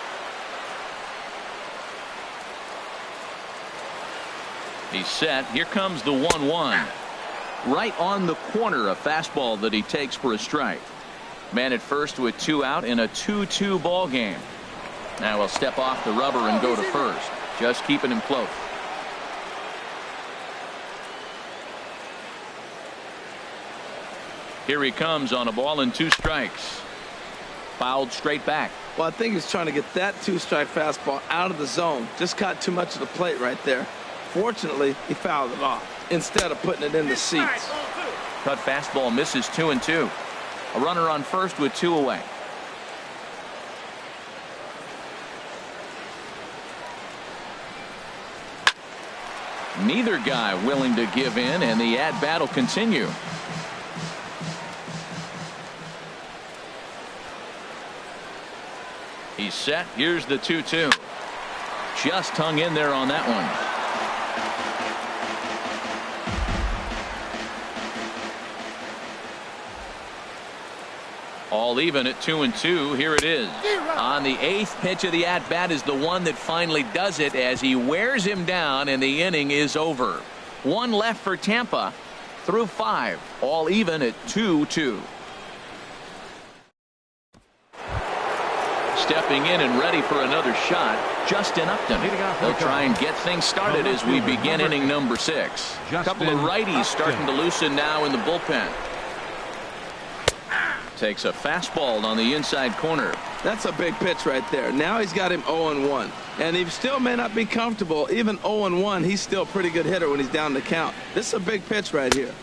He's set. Here comes the 1-1. Right on the corner, a fastball that he takes for a strike. Man at first with 2 out in a 2-2 ball game. Now he'll step off the rubber and go to first, just keeping him close. Here he comes on a ball and 2 strikes. Fouled straight back. Well, I think he's trying to get that 2-strike fastball out of the zone. Just caught too much of the plate right there. Fortunately, he fouled it off instead of putting it in the seats. Cut fastball misses 2-2. A runner on first with 2 away. Neither guy willing to give in, and the at-bat will continue. He's set. Here's the 2-2. Just hung in there on that one. All even at 2-2. Here it is. On the 8th pitch of the at-bat is the one that finally does it as he wears him down, and the inning is over. 1 left for Tampa through 5. All even at 2-2. Stepping in and ready for another shot, Justin Upton. They'll try and get things started as we begin inning number 6. A couple of righties starting to loosen now in the bullpen. Takes a fastball on the inside corner. That's a big pitch right there. Now he's got him 0-1. And he still may not be comfortable. Even 0-1, he's still a pretty good hitter when he's down the count. This is a big pitch right here.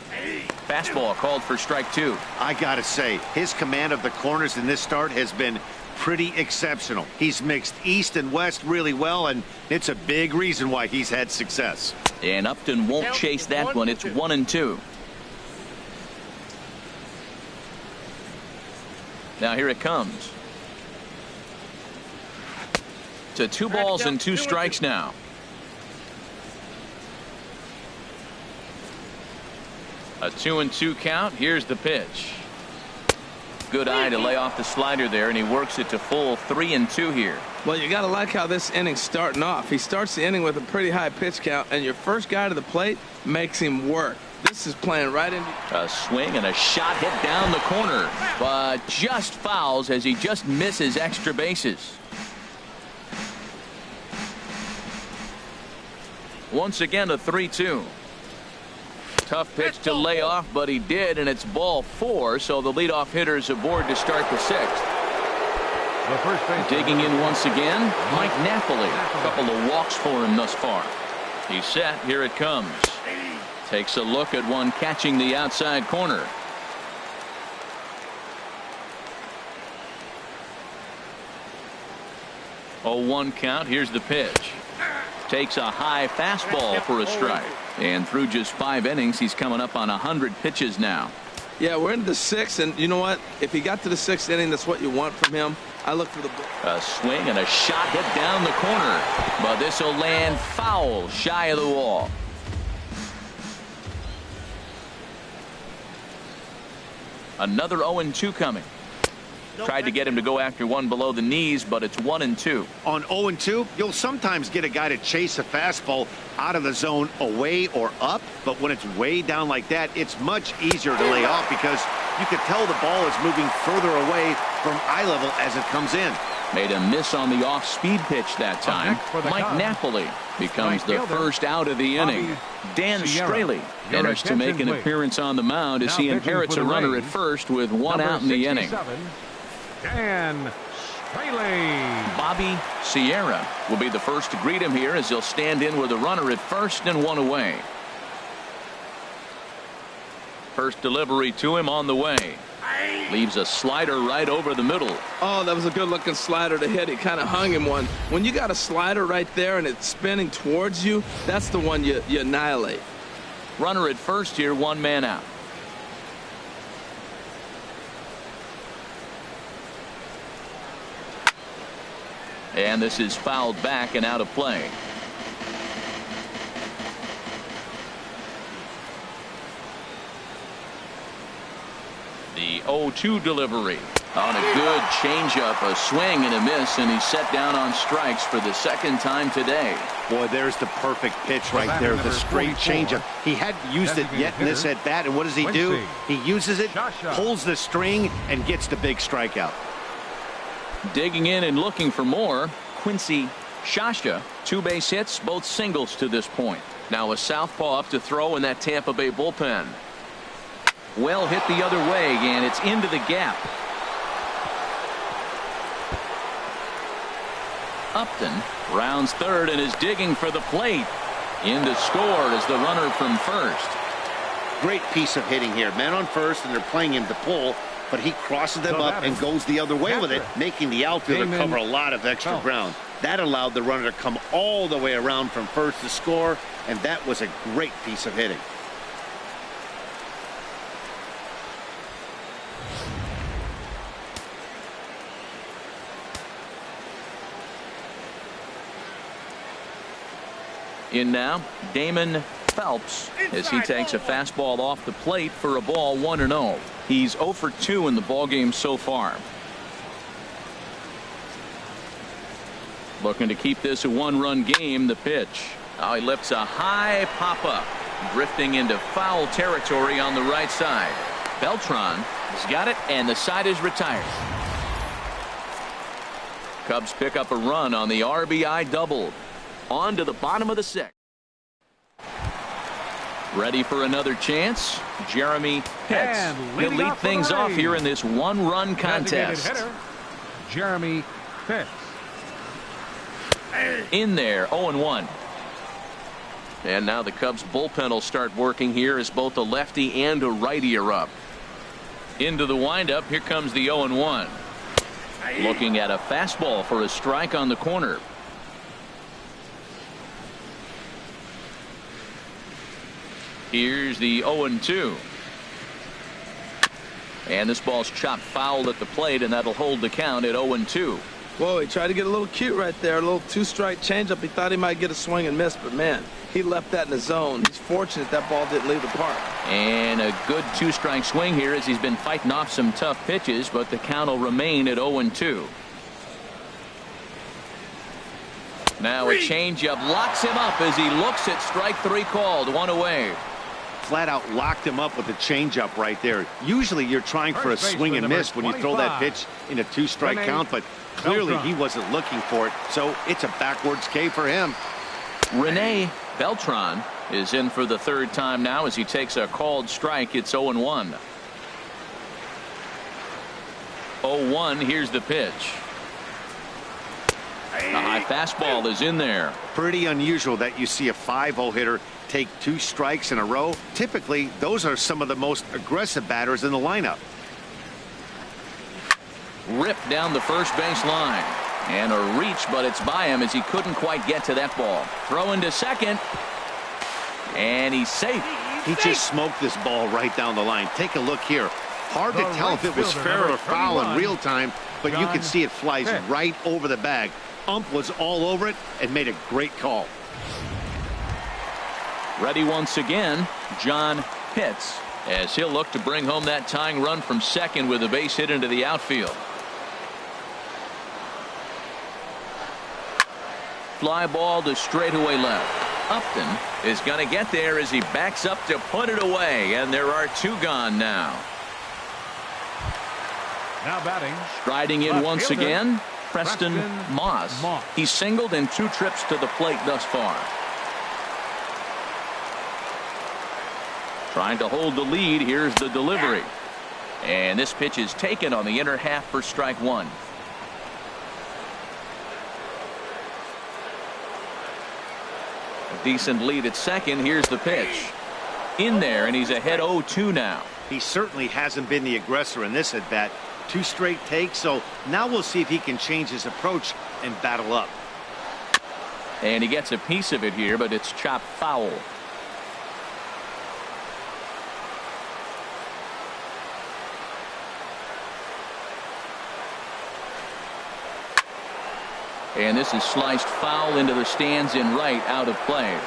Fastball called for strike 2. I got to say, his command of the corners in this start has been pretty exceptional. He's mixed east and west really well, and it's a big reason why he's had success. And Upton won't chase that one. It's 1-2. Now here it comes. To 2 balls and 2 strikes now. A 2-2 count. Here's the pitch. Good eye to lay off the slider there, and he works it to full 3-2 here. Well, you got to like how this inning's starting off. He starts the inning with a pretty high pitch count, and your first guy to the plate makes him work. This is playing right into a swing and a shot hit down the corner, but just fouls as he just misses extra bases. Once again, a 3-2. Tough pitch to lay off, but he did, and it's ball 4, so the leadoff hitter's aboard to start the 6th. Digging in once again, Mike Napoli. A couple of walks for him thus far. He's set. Here it comes. Takes a look at one catching the outside corner. 0-1 count. Here's the pitch. Takes a high fastball for a strike. And through just 5 innings, he's coming up on 100 pitches now. Yeah, we're into the 6th, and you know what? If he got to the 6th inning, that's what you want from him. I look for the a swing and a shot hit down the corner, but this will land foul shy of the wall. Another 0-2 coming. Tried to get him to go after one below the knees, but it's 1-2. On 0-2, you'll sometimes get a guy to chase a fastball out of the zone away or up, but when it's way down like that, it's much easier to lay off because you can tell the ball is moving further away from eye level as it comes in. Made a miss on the off-speed pitch that time. Mike Napoli becomes the first out of the inning. Dan Straley enters to make an appearance on the mound as he inherits a runner at first with 1 out in the inning. Dan Straley. Bobby Sierra will be the first to greet him here as he'll stand in with a runner at first and 1 away. First delivery to him on the way. Leaves a slider right over the middle. Oh, that was a good-looking slider to hit. He kind of hung him one. When you got a slider right there and it's spinning towards you, that's the one you annihilate. Runner at first here, 1 man out. And this is fouled back and out of play. The 0-2 delivery on a good changeup, a swing and a miss, and he's set down on strikes for the 2nd time today. Boy, there's the perfect pitch right there, the straight changeup. He hadn't used it yet in this at bat, and what does he do? He uses it, pulls the string, and gets the big strikeout. Digging in and looking for more, Quincy Shasha. 2 base hits, both singles to this point. Now a southpaw up to throw in that Tampa Bay bullpen. Well hit the other way, and it's into the gap. Upton rounds third and is digging for the plate. In to score is the runner from first. Great piece of hitting here. Man on first, and they're playing him to pull, but he crosses them up and goes the other way with it, making the outfielder cover a lot of extra ground. That allowed the runner to come all the way around from first to score, and that was a great piece of hitting. In now, Damon Phelps as he takes a fastball off the plate for a ball 1-0. He's 0 for 2 in the ballgame so far. Looking to keep this a 1-run game. The pitch. Now he lifts a high pop-up, drifting into foul territory on the right side. Beltran has got it, and the side is retired. Cubs pick up a run on the RBI double. On to the bottom of the 6th. Ready for another chance. Jeremy Pitts. He'll lead things off here in this 1-run contest. Hitter, Jeremy Pitts. In there, 0-1. And now the Cubs bullpen will start working here as both a lefty and a righty are up. Into the windup. Here comes the 0-1. Looking at a fastball for a strike on the corner. Here's the 0-2. And this ball's chopped foul at the plate, and that'll hold the count at 0-2. Whoa, he tried to get a little cute right there. A little 2-strike changeup. He thought he might get a swing and miss, but man, he left that in the zone. He's fortunate that ball didn't leave the park. And a good 2-strike swing here as he's been fighting off some tough pitches, but the count will remain at 0-2. Now a changeup locks him up as he looks at strike 3 called. 1 away. Flat out locked him up with a changeup right there. Usually you're trying for a swing and miss when you throw that pitch in a 2-strike count, but clearly he wasn't looking for it, so it's a backwards K for him. Rene Beltran is in for the 3rd time now as he takes a called strike. It's 0-1. 0-1. Here's the pitch. A high fastball is in there. Pretty unusual that you see a 5-0 hitter take 2 strikes in a row. Typically, those are some of the most aggressive batters in the lineup. Ripped down the first base line. And a reach, but it's by him as he couldn't quite get to that ball. Throw into second. And he's safe. He just smoked this ball right down the line. Take a look here. Hard to tell if it was fair or foul in real time, but you can see it flies right over the bag. Ump was all over it and made a great call. Ready once again, John Pitts, as he'll look to bring home that tying run from second with a base hit into the outfield. Fly ball to straightaway left. Upton is going to get there as he backs up to put it away, and there are two gone now. Now batting. Striding in once again, Preston Moss. He's singled in 2 trips to the plate thus far. Trying to hold the lead. Here's the delivery. And this pitch is taken on the inner half for strike 1. A decent lead at second. Here's the pitch. In there, and he's ahead 0-2 now. He certainly hasn't been the aggressor in this at bat. 2 straight takes, so now we'll see if he can change his approach and battle up. And he gets a piece of it here, but it's chopped foul. And this is sliced foul into the stands in right, out of play.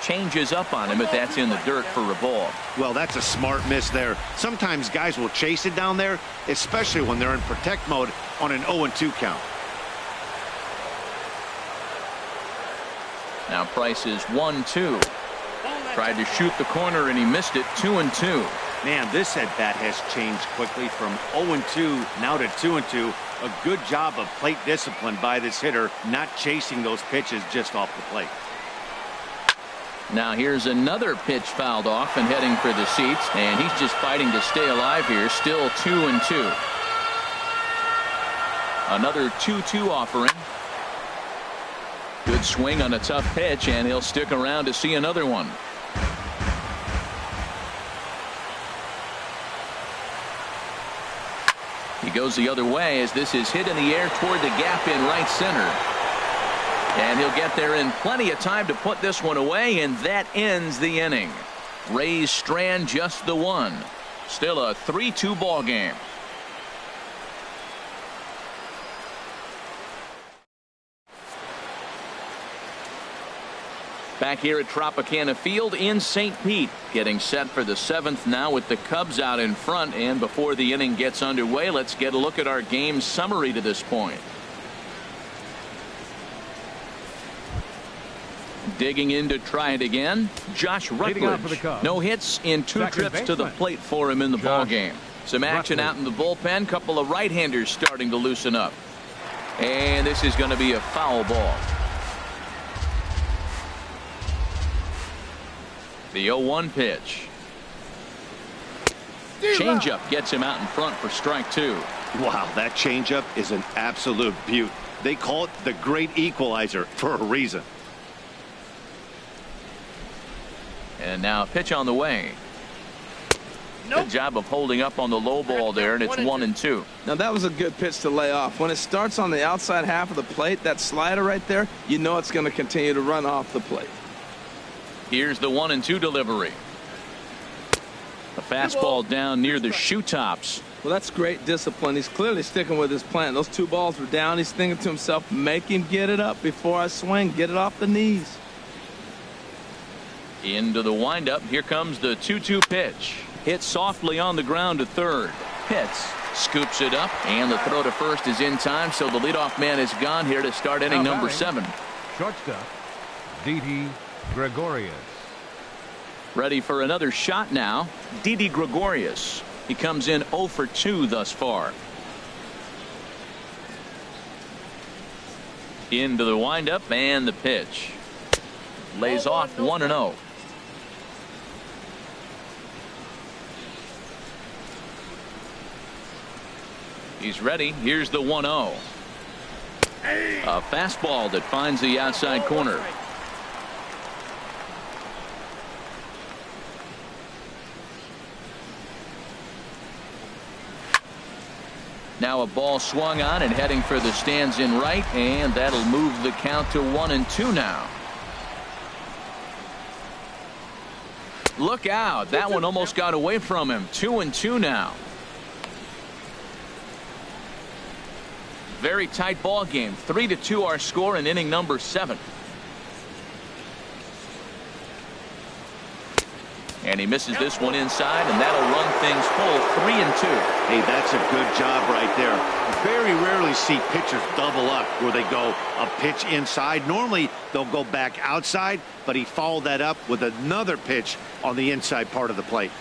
Changes up on him, but that's in the dirt for a ball. Well, that's a smart miss there. Sometimes guys will chase it down there, especially when they're in protect mode on an 0-2 count. Now Price is 1-2. Tried to shoot the corner and he missed it. 2-2. Man, this at bat has changed quickly from 0-2 now to 2-2. A good job of plate discipline by this hitter, not chasing those pitches just off the plate. Now here's another pitch fouled off and heading for the seats, and he's just fighting to stay alive here. Still 2-2. Another 2-2 offering. Good swing on a tough pitch, and he'll stick around to see another one. He goes the other way as this is hit in the air toward the gap in right center. And he'll get there in plenty of time to put this one away, and that ends the inning. Rays strand just the one. Still a 3-2 ball game. Back here at Tropicana Field in St. Pete, getting set for the 7th now with the Cubs out in front. And before the inning gets underway, let's get a look at our game summary to this point. Digging in to try it again, Josh Rutledge. No hits in 2 trips to the plate for him in the ball game. Some action out in the bullpen. Couple of right-handers starting to loosen up. And this is going to be a foul ball. The 0-1 pitch. Changeup gets him out in front for strike 2. Wow, that changeup is an absolute beaut. They call it the great equalizer for a reason. And now a pitch on the way. Good job of holding up on the low ball there, and it's 1-2. Now that was a good pitch to lay off. When it starts on the outside half of the plate, that slider right there, you know it's going to continue to run off the plate. Here's the 1-2 delivery. A fastball down near the shoe tops. Well, that's great discipline. He's clearly sticking with his plan. Those 2 balls were down. He's thinking to himself, make him get it up before I swing. Get it off the knees. Into the windup. Here comes the 2-2 pitch. Hit softly on the ground to third. Pitts scoops it up, and the throw to first is in time, so the leadoff man is gone here to start inning number 7. Shortstop, Didi Gregorius. Ready for another shot now. Didi Gregorius. He comes in 0 for 2 thus far. Into the windup and the pitch. Lays off 1-0. He's ready. Here's the 1-0. A fastball that finds the outside corner. Now a ball swung on and heading for the stands in right, and that'll move the count to 1-2 now. Look out. That one almost got away from him. 2-2 now. Very tight ball game. 3-2 our score in inning number 7. And he misses this one inside, and that'll run things full 3-2. Hey, that's a good job right there. Very rarely see pitchers double up where they go a pitch inside. Normally they'll go back outside, but he followed that up with another pitch on the inside part of the plate.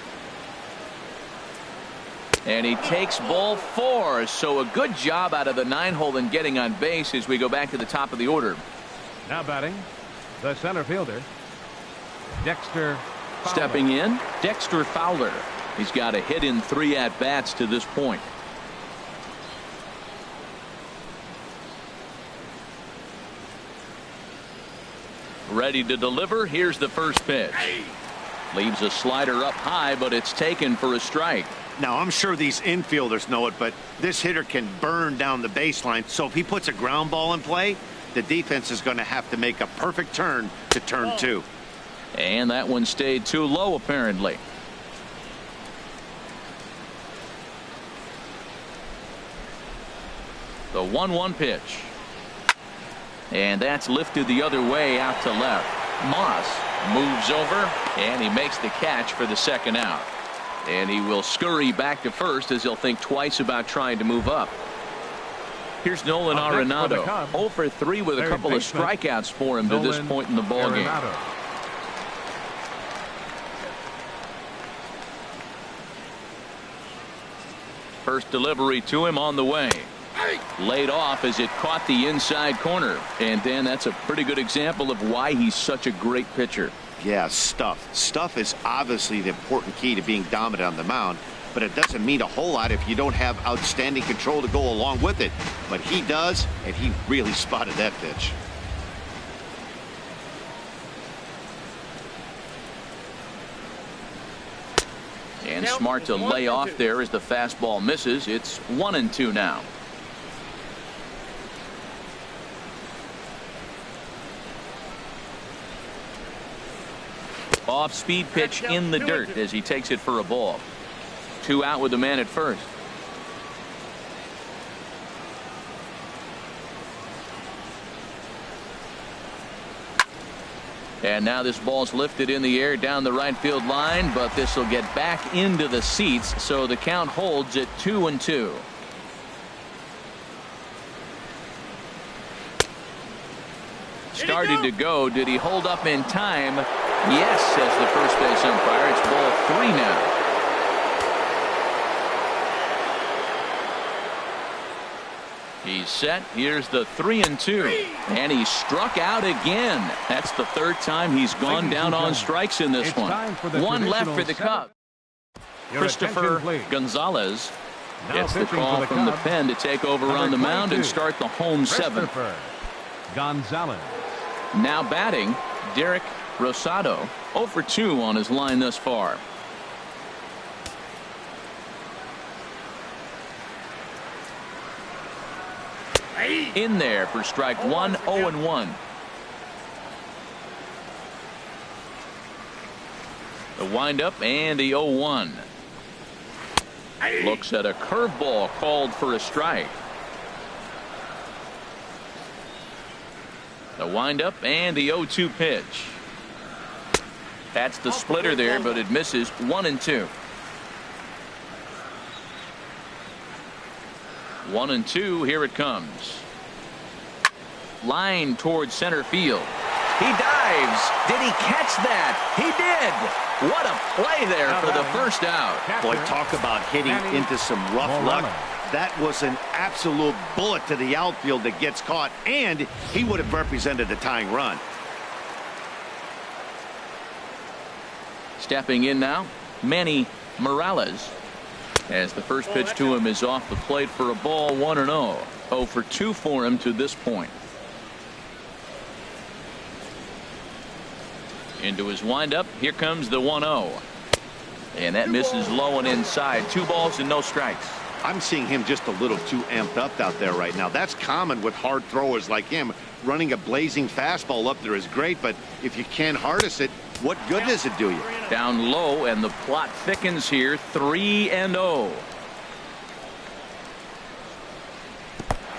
And he takes ball 4. So a good job out of the 9-hole in getting on base as we go back to the top of the order. Now batting, the center fielder, Dexter Fowler. Stepping in, Dexter Fowler. He's got a hit in 3 at-bats to this point. Ready to deliver. Here's the first pitch. Leaves a slider up high, but it's taken for a strike. Now, I'm sure these infielders know it, but this hitter can burn down the baseline. So if he puts a ground ball in play, the defense is going to have to make a perfect turn to turn 2. And that one stayed too low, apparently. The 1-1 pitch. And that's lifted the other way out to left. Moss moves over, and he makes the catch for the second out. And he will scurry back to first as he'll think twice about trying to move up. Here's Nolan Arenado. 0 for 3 with a couple of strikeouts for him to this point in the ballgame. First delivery to him on the way. Laid off as it caught the inside corner. And Dan, that's a pretty good example of why he's such a great pitcher. Yeah, stuff. Stuff is obviously the important key to being dominant on the mound, but it doesn't mean a whole lot if you don't have outstanding control to go along with it. But he does, and he really spotted that pitch. And smart to lay off there as the fastball misses. It's 1-2 now. Off-speed pitch in the dirt as he takes it for a ball. 2 out with the man at first. And now this ball's lifted in the air down the right field line, but this will get back into the seats, so the count holds at 2-2. Started to go. Did he hold up in time? Yes, says the first base umpire. It's ball 3 now. He's set. Here's the 3-2. And he struck out again. That's the 3rd time he's gone down on strikes in this one. One left for the Cubs. Christopher Gonzalez gets the call from the pen to take over on the mound and start the home 7th. Gonzalez. Now batting, Derek Rosado. 0 for 2 on his line thus far. In there for strike 1, 0-1. The windup and the 0-1. Looks at a curveball called for a strike. The windup and the 0-2 pitch. That's the splitter there, but it misses. 1-2. 1-2. Here it comes. Line towards center field. He dives. Did he catch that? He did. What a play there for the first out. Boy, talk about hitting into some rough luck. That was an absolute bullet to the outfield that gets caught, and he would have represented the tying run. Stepping in now, Manny Morales. As the first pitch to him is off the plate for a ball, 1-0. 0 for 2 for him to this point. Into his windup. Here comes the 1-0. And that misses low and inside. 2 balls and no strikes. I'm seeing him just a little too amped up out there right now. That's common with hard throwers like him. Running a blazing fastball up there is great, but if you can't harness it, what good does it do you? Down low, and the plot thickens here. 3-0.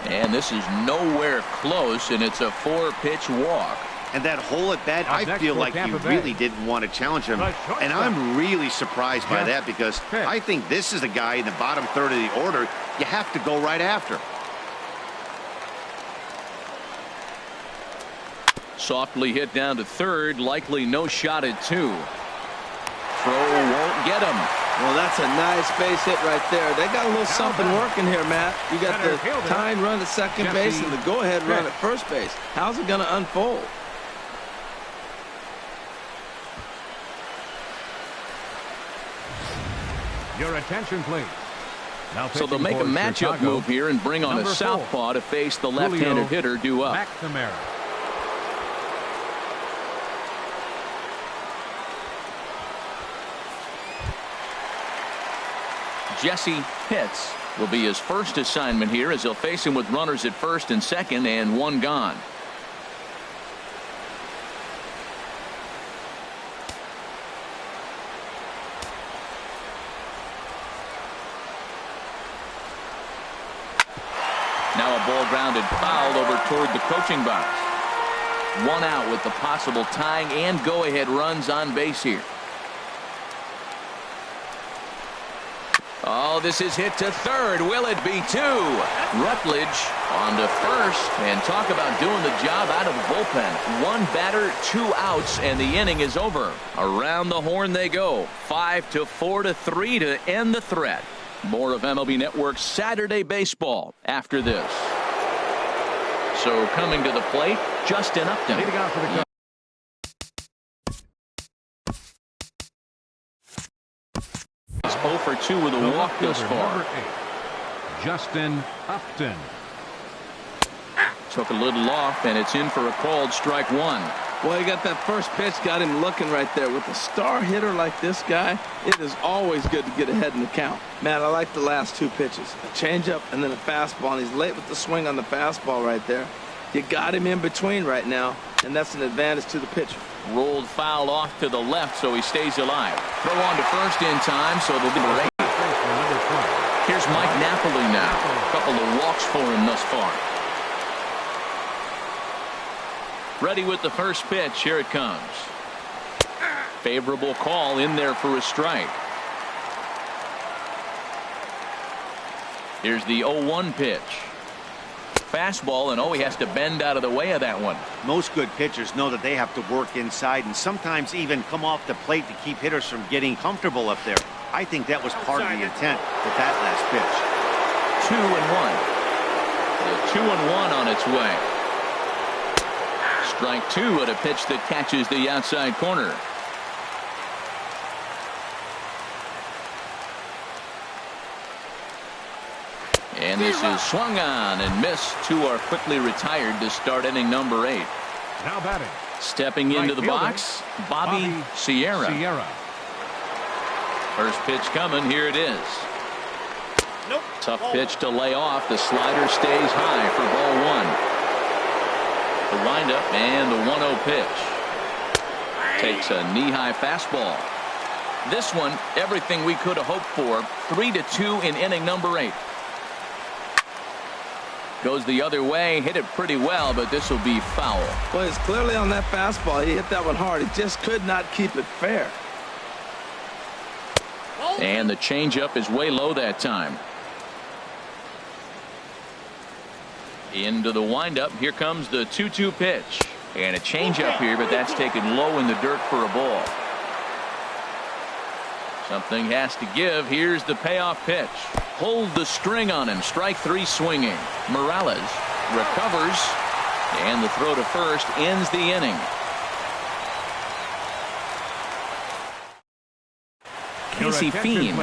And this is nowhere close, and it's a 4-pitch walk. And that hole at bat, I feel like you really didn't want to challenge him. And I'm really surprised by that, because I think this is a guy in the bottom third of the order you have to go right after. Softly hit down to third, likely no shot at 2. Throw won't get him. Well, that's a nice base hit right there. They got a little something working here, Matt. You got the tying run at second base and the go-ahead run at first base. How's it going to unfold? Your attention, please. Now so they'll make a matchup move here and bring on a southpaw to face the left-handed hitter due up. McNamara. Jesse Pitts will be his first assignment here, as he'll face him with runners at first and second and 1 gone. Now a ball grounded foul over toward the coaching box. 1 out with the possible tying and go-ahead runs on base here. Oh, this is hit to third. Will it be 2? Rutledge on to first, and talk about doing the job out of the bullpen. 1 batter, 2 outs, and the inning is over. Around the horn they go. 5-4-3 to end the threat. More of MLB Network's Saturday Baseball after this. So coming to the plate, Justin Upton. Leading off for the 0 for 2 with a walk thus far. Number 8, Justin Upton. Took a little off, and it's in for a called strike 1. Well, you got that first pitch, got him looking right there. With a star hitter like this guy, it is always good to get ahead in the count. Man, I like the last 2 pitches. A changeup and then a fastball, and he's late with the swing on the fastball right there. You got him in between right now, and that's an advantage to the pitcher. Rolled foul off to the left, so he stays alive. Throw on to first in time, so they'll be great. Here's Mike Napoli now. A couple of walks for him thus far. Ready with the first pitch. Here it comes. Favorable call in there for a strike. Here's the 0-1 pitch. Fastball, and he has to bend out of the way of that one. Most good pitchers know that they have to work inside and sometimes even come off the plate to keep hitters from getting comfortable up there. I think that was part of the intent with that last pitch. 2-1. The 2-1 on its way. Strike 2 at a pitch that catches the outside corner. And this is swung on and missed. 2 are quickly retired to start inning number 8. Now batting. Stepping into the box, Bobby Sierra. First pitch coming. Here it is. Tough pitch to lay off. The slider stays high for ball 1. The windup and the 1-0 pitch. Takes a knee-high fastball. This one, everything we could have hoped for. 3-2 in inning number 8. Goes the other way, hit it pretty well, but this will be foul. Well, it's clearly on that fastball. He hit that one hard. He just could not keep it fair. And the changeup is way low that time. Into the windup. Here comes the 2-2 pitch. And a changeup here, but that's taken low in the dirt for a ball. Something has to give. Here's the payoff pitch. Hold the string on him. Strike 3 swinging. Morales recovers, and the throw to first ends the inning. Casey Fein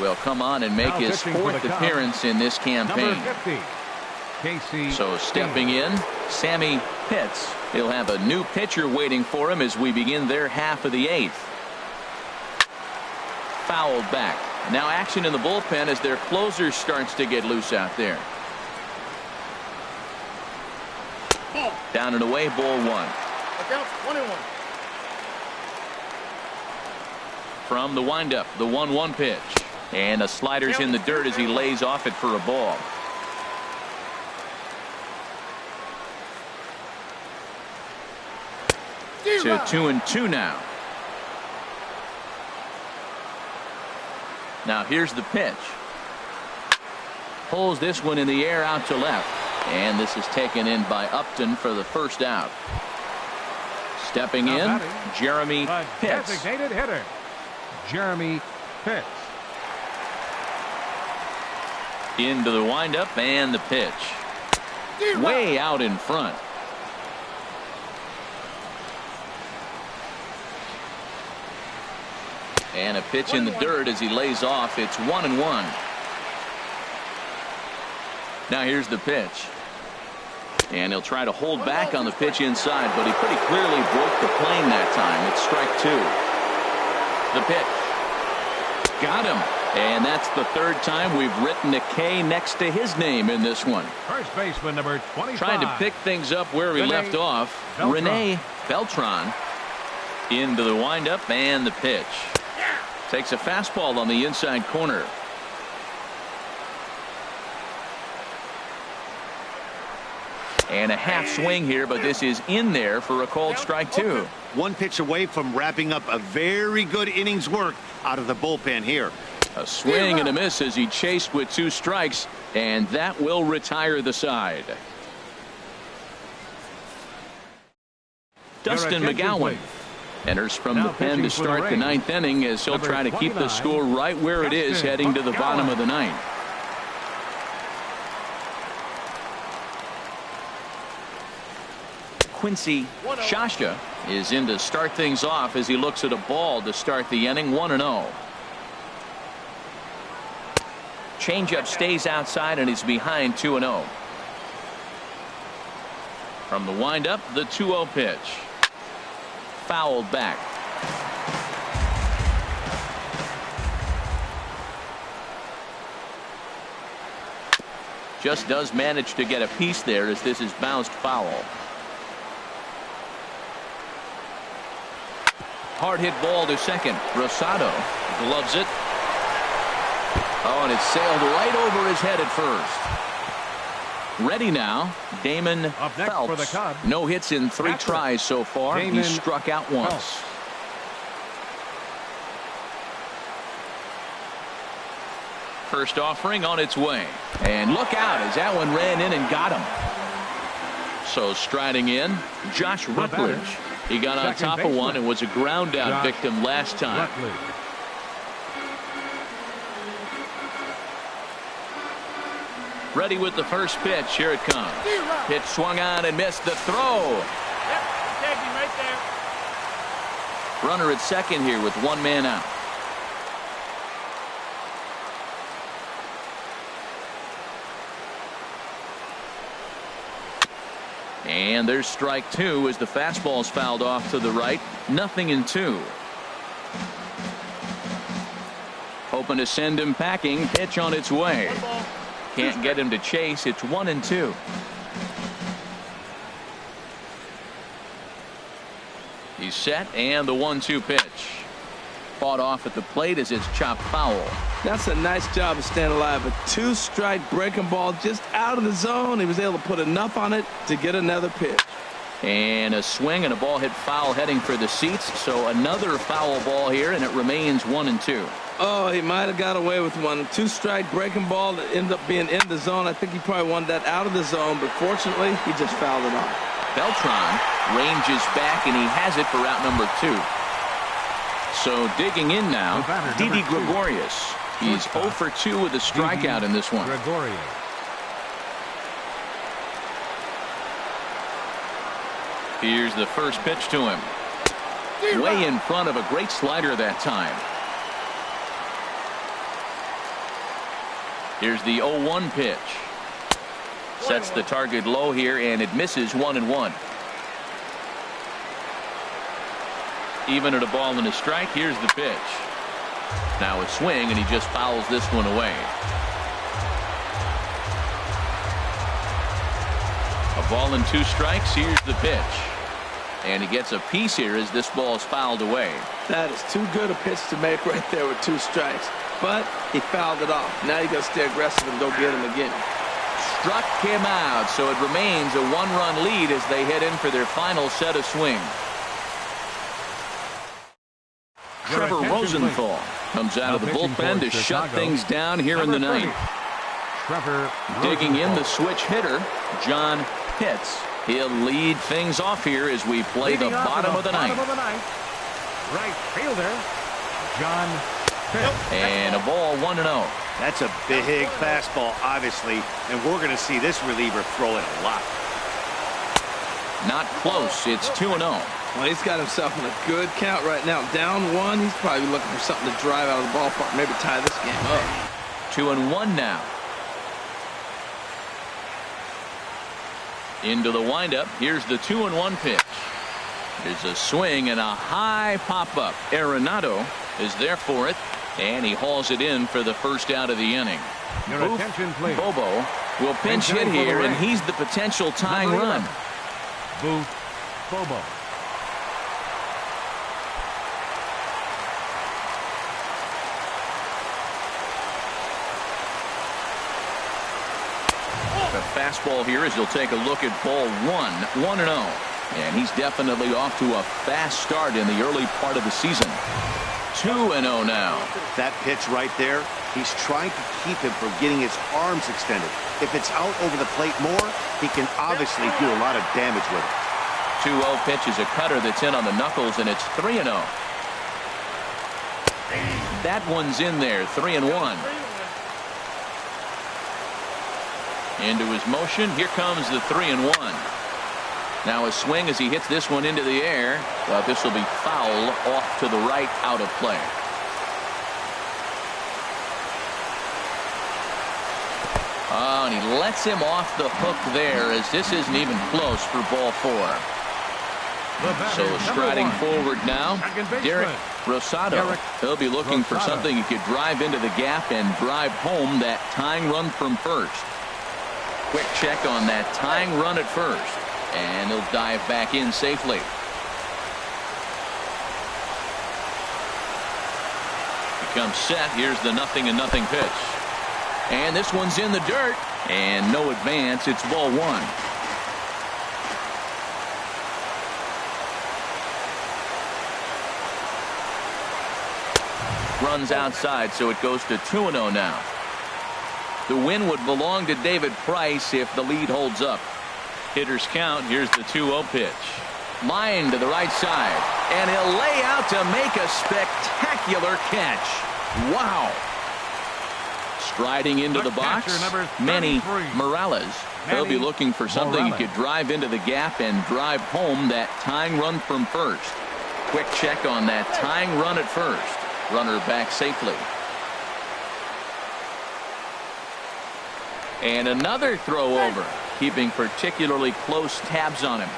will come on and make his 4th appearance in this campaign. So stepping in, Sammy Pitts. He'll have a new pitcher waiting for him as we begin their half of the 8th. Fouled back. Now action in the bullpen as their closer starts to get loose out there. Down and away, ball 1. Look out, 1-1. From the windup, the 1-1 pitch. And a slider's in the dirt as he lays off it for a ball. To 2-2 now. Now here's the pitch. Pulls this one in the air out to left. And this is taken in by Upton for the first out. Stepping in, Jeremy Pitts. Designated hitter, Jeremy Pitts. Into the windup and the pitch. Way out in front. And a pitch in the dirt as he lays off. It's 1-1. Now here's the pitch. And he'll try to hold back on the pitch inside, but he pretty clearly broke the plane that time. It's strike 2. The pitch. Got him. And that's the third time we've written a K next to his name in this one. First baseman number 25. Trying to pick things up where we left off. Rene Beltran. Into the windup and the pitch. Takes a fastball on the inside corner. And a half swing here, but this is in there for a called strike 2. One pitch away from wrapping up a very good innings work out of the bullpen here. A swing and a miss as he chased with 2 strikes, and that will retire the side. Dustin McGowan enters from the pen to start the 9th inning as he'll try to keep the score right where it is heading to the bottom of the 9th. Quincy Shasha is in to start things off as he looks at a ball to start the inning. 1-0. Changeup stays outside and is behind 2-0. From the windup, the 2-0 pitch. Fouled back. Just does manage to get a piece there as this is bounced foul. Hard hit ball to second. Rosado gloves it. Oh, and it sailed right over his head at first. Ready now, Damon Phelps. For the Cubs. No hits in 3 tries so far. He struck out once. Phelps. First offering on its way. And look out as that one ran in and got him. So striding in, Josh Rutledge. He got on top of one and was a ground out victim last time. Ready with the first pitch. Here it comes. Pitch swung on and missed the throw. Right there. Runner at second here with 1 man out. And there's strike 2 as the fastball's fouled off to the right. 0-2. Hoping to send him packing. Pitch on its way. Can't get him to chase. It's 1-2. He's set, and the 1-2 pitch. Fought off at the plate as it's chopped foul. That's a nice job of staying alive. A 2-strike breaking ball just out of the zone. He was able to put enough on it to get another pitch. And a swing and a ball hit foul heading for the seats. So another foul ball here, and it remains 1-2. Oh, he might have got away with one. 2-strike breaking ball that ended up being in the zone. I think he probably wanted that out of the zone, but fortunately, he just fouled it off. Beltran ranges back, and he has it for out number 2. So digging in now, Didi Gregorius. He's 0 for 2 with a strikeout in this one. Here's the first pitch to him. Way in front of a great slider that time. Here's the 0-1 pitch. Sets the target low here, and it misses 1-1. Even at a ball and a strike. Here's the pitch. Now a swing, and he just fouls this one away. A ball and 2 strikes. Here's the pitch. And he gets a piece here as this ball is fouled away. That is too good a pitch to make right there with 2 strikes. But he fouled it off. Now you got to stay aggressive and go get him again. Struck him out, so it remains a 1-run lead as they head in for their final set of swings. Trevor Rosenthal comes out of the bullpen to shut things down here in the ninth. Digging in the switch hitter, John Pitts. He'll lead things off here as we play the bottom of the ninth. Right fielder, John Pitts. And a ball 1-0. That's a big fastball, obviously, and we're going to see this reliever throw it a lot. Not close. It's 2-0. Well, he's got himself in a good count right now. Down 1, he's probably looking for something to drive out of the ballpark, maybe tie this game up. 2-1 now. Into the windup. Here's the 2-1 pitch. There's a swing and a high pop-up. Arenado is there for it, and he hauls it in for the first out of the inning. Your attention, please. Bobo will pinch hit here, and he's the potential tying run. Booth Bobo. The fastball here as he'll take a look at ball 1-0. And he's definitely off to a fast start in the early part of the season. 2-0 now. That pitch right there, he's trying to keep him from getting his arms extended. If it's out over the plate more, he can obviously do a lot of damage with it. 2-0 pitch is a cutter that's in on the knuckles, and it's 3-0. That one's in there, 3-1. Into his motion. Here comes the 3-1. Now a swing as he hits this one into the air, but this will be foul off to the right, out of play. Oh, and he lets him off the hook there as this isn't even close for ball 4. So striding forward now, Derek Rosado. He'll be looking for something he could drive into the gap and drive home that tying run from first. Quick check on that tying run at first, and he'll dive back in safely. Becomes set. Here's the 0-0 pitch, and this one's in the dirt, and no advance. It's ball 1. Runs outside, so it goes to 2-0 now. The win would belong to David Price if the lead holds up. Hitters count. Here's the 2-0 pitch. Line to the right side, and he'll lay out to make a spectacular catch. Wow. Striding into the box, Manny Morales. He'll be looking for something he could drive into the gap and drive home that tying run from first. Quick check on that tying run at first. Runner back safely. And another throw over, keeping particularly close tabs on him.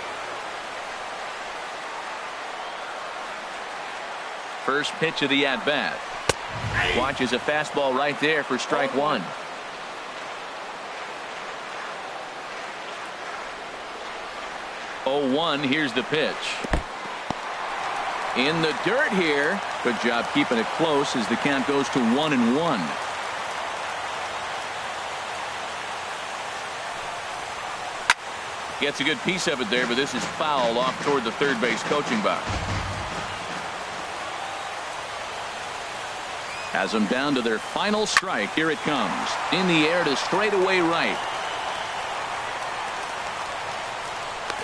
First pitch of the at-bat. Watches a fastball right there for strike 1. Oh, 1. Here's the pitch. In the dirt here. Good job keeping it close as the count goes to 1-1. Gets a good piece of it there, but this is foul off toward the third base coaching box. Has them down to their final strike. Here it comes. In the air to straightaway right.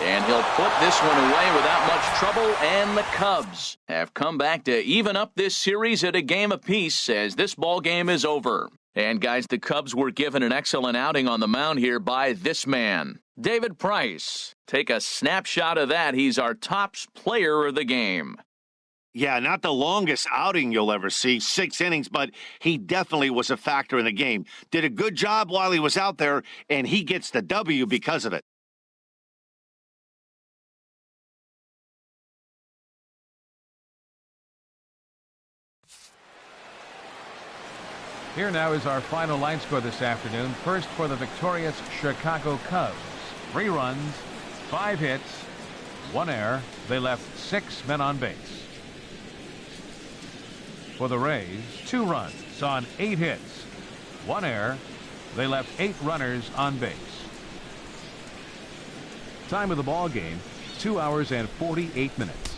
And he'll put this one away without much trouble, and the Cubs have come back to even up this series at a game apiece as this ball game is over. And guys, the Cubs were given an excellent outing on the mound here by this man, David Price. Take a snapshot of that. He's our top player of the game. Yeah, not the longest outing you'll ever see, 6 innings, but he definitely was a factor in the game. Did a good job while he was out there, and he gets the W because of it. Here now is our final line score this afternoon. First for the victorious Chicago Cubs. 3 runs, 5 hits, 1 error. They left 6 men on base. For the Rays, 2 runs on 8 hits, 1 error. They left 8 runners on base. Time of the ball game, 2 hours and 48 minutes.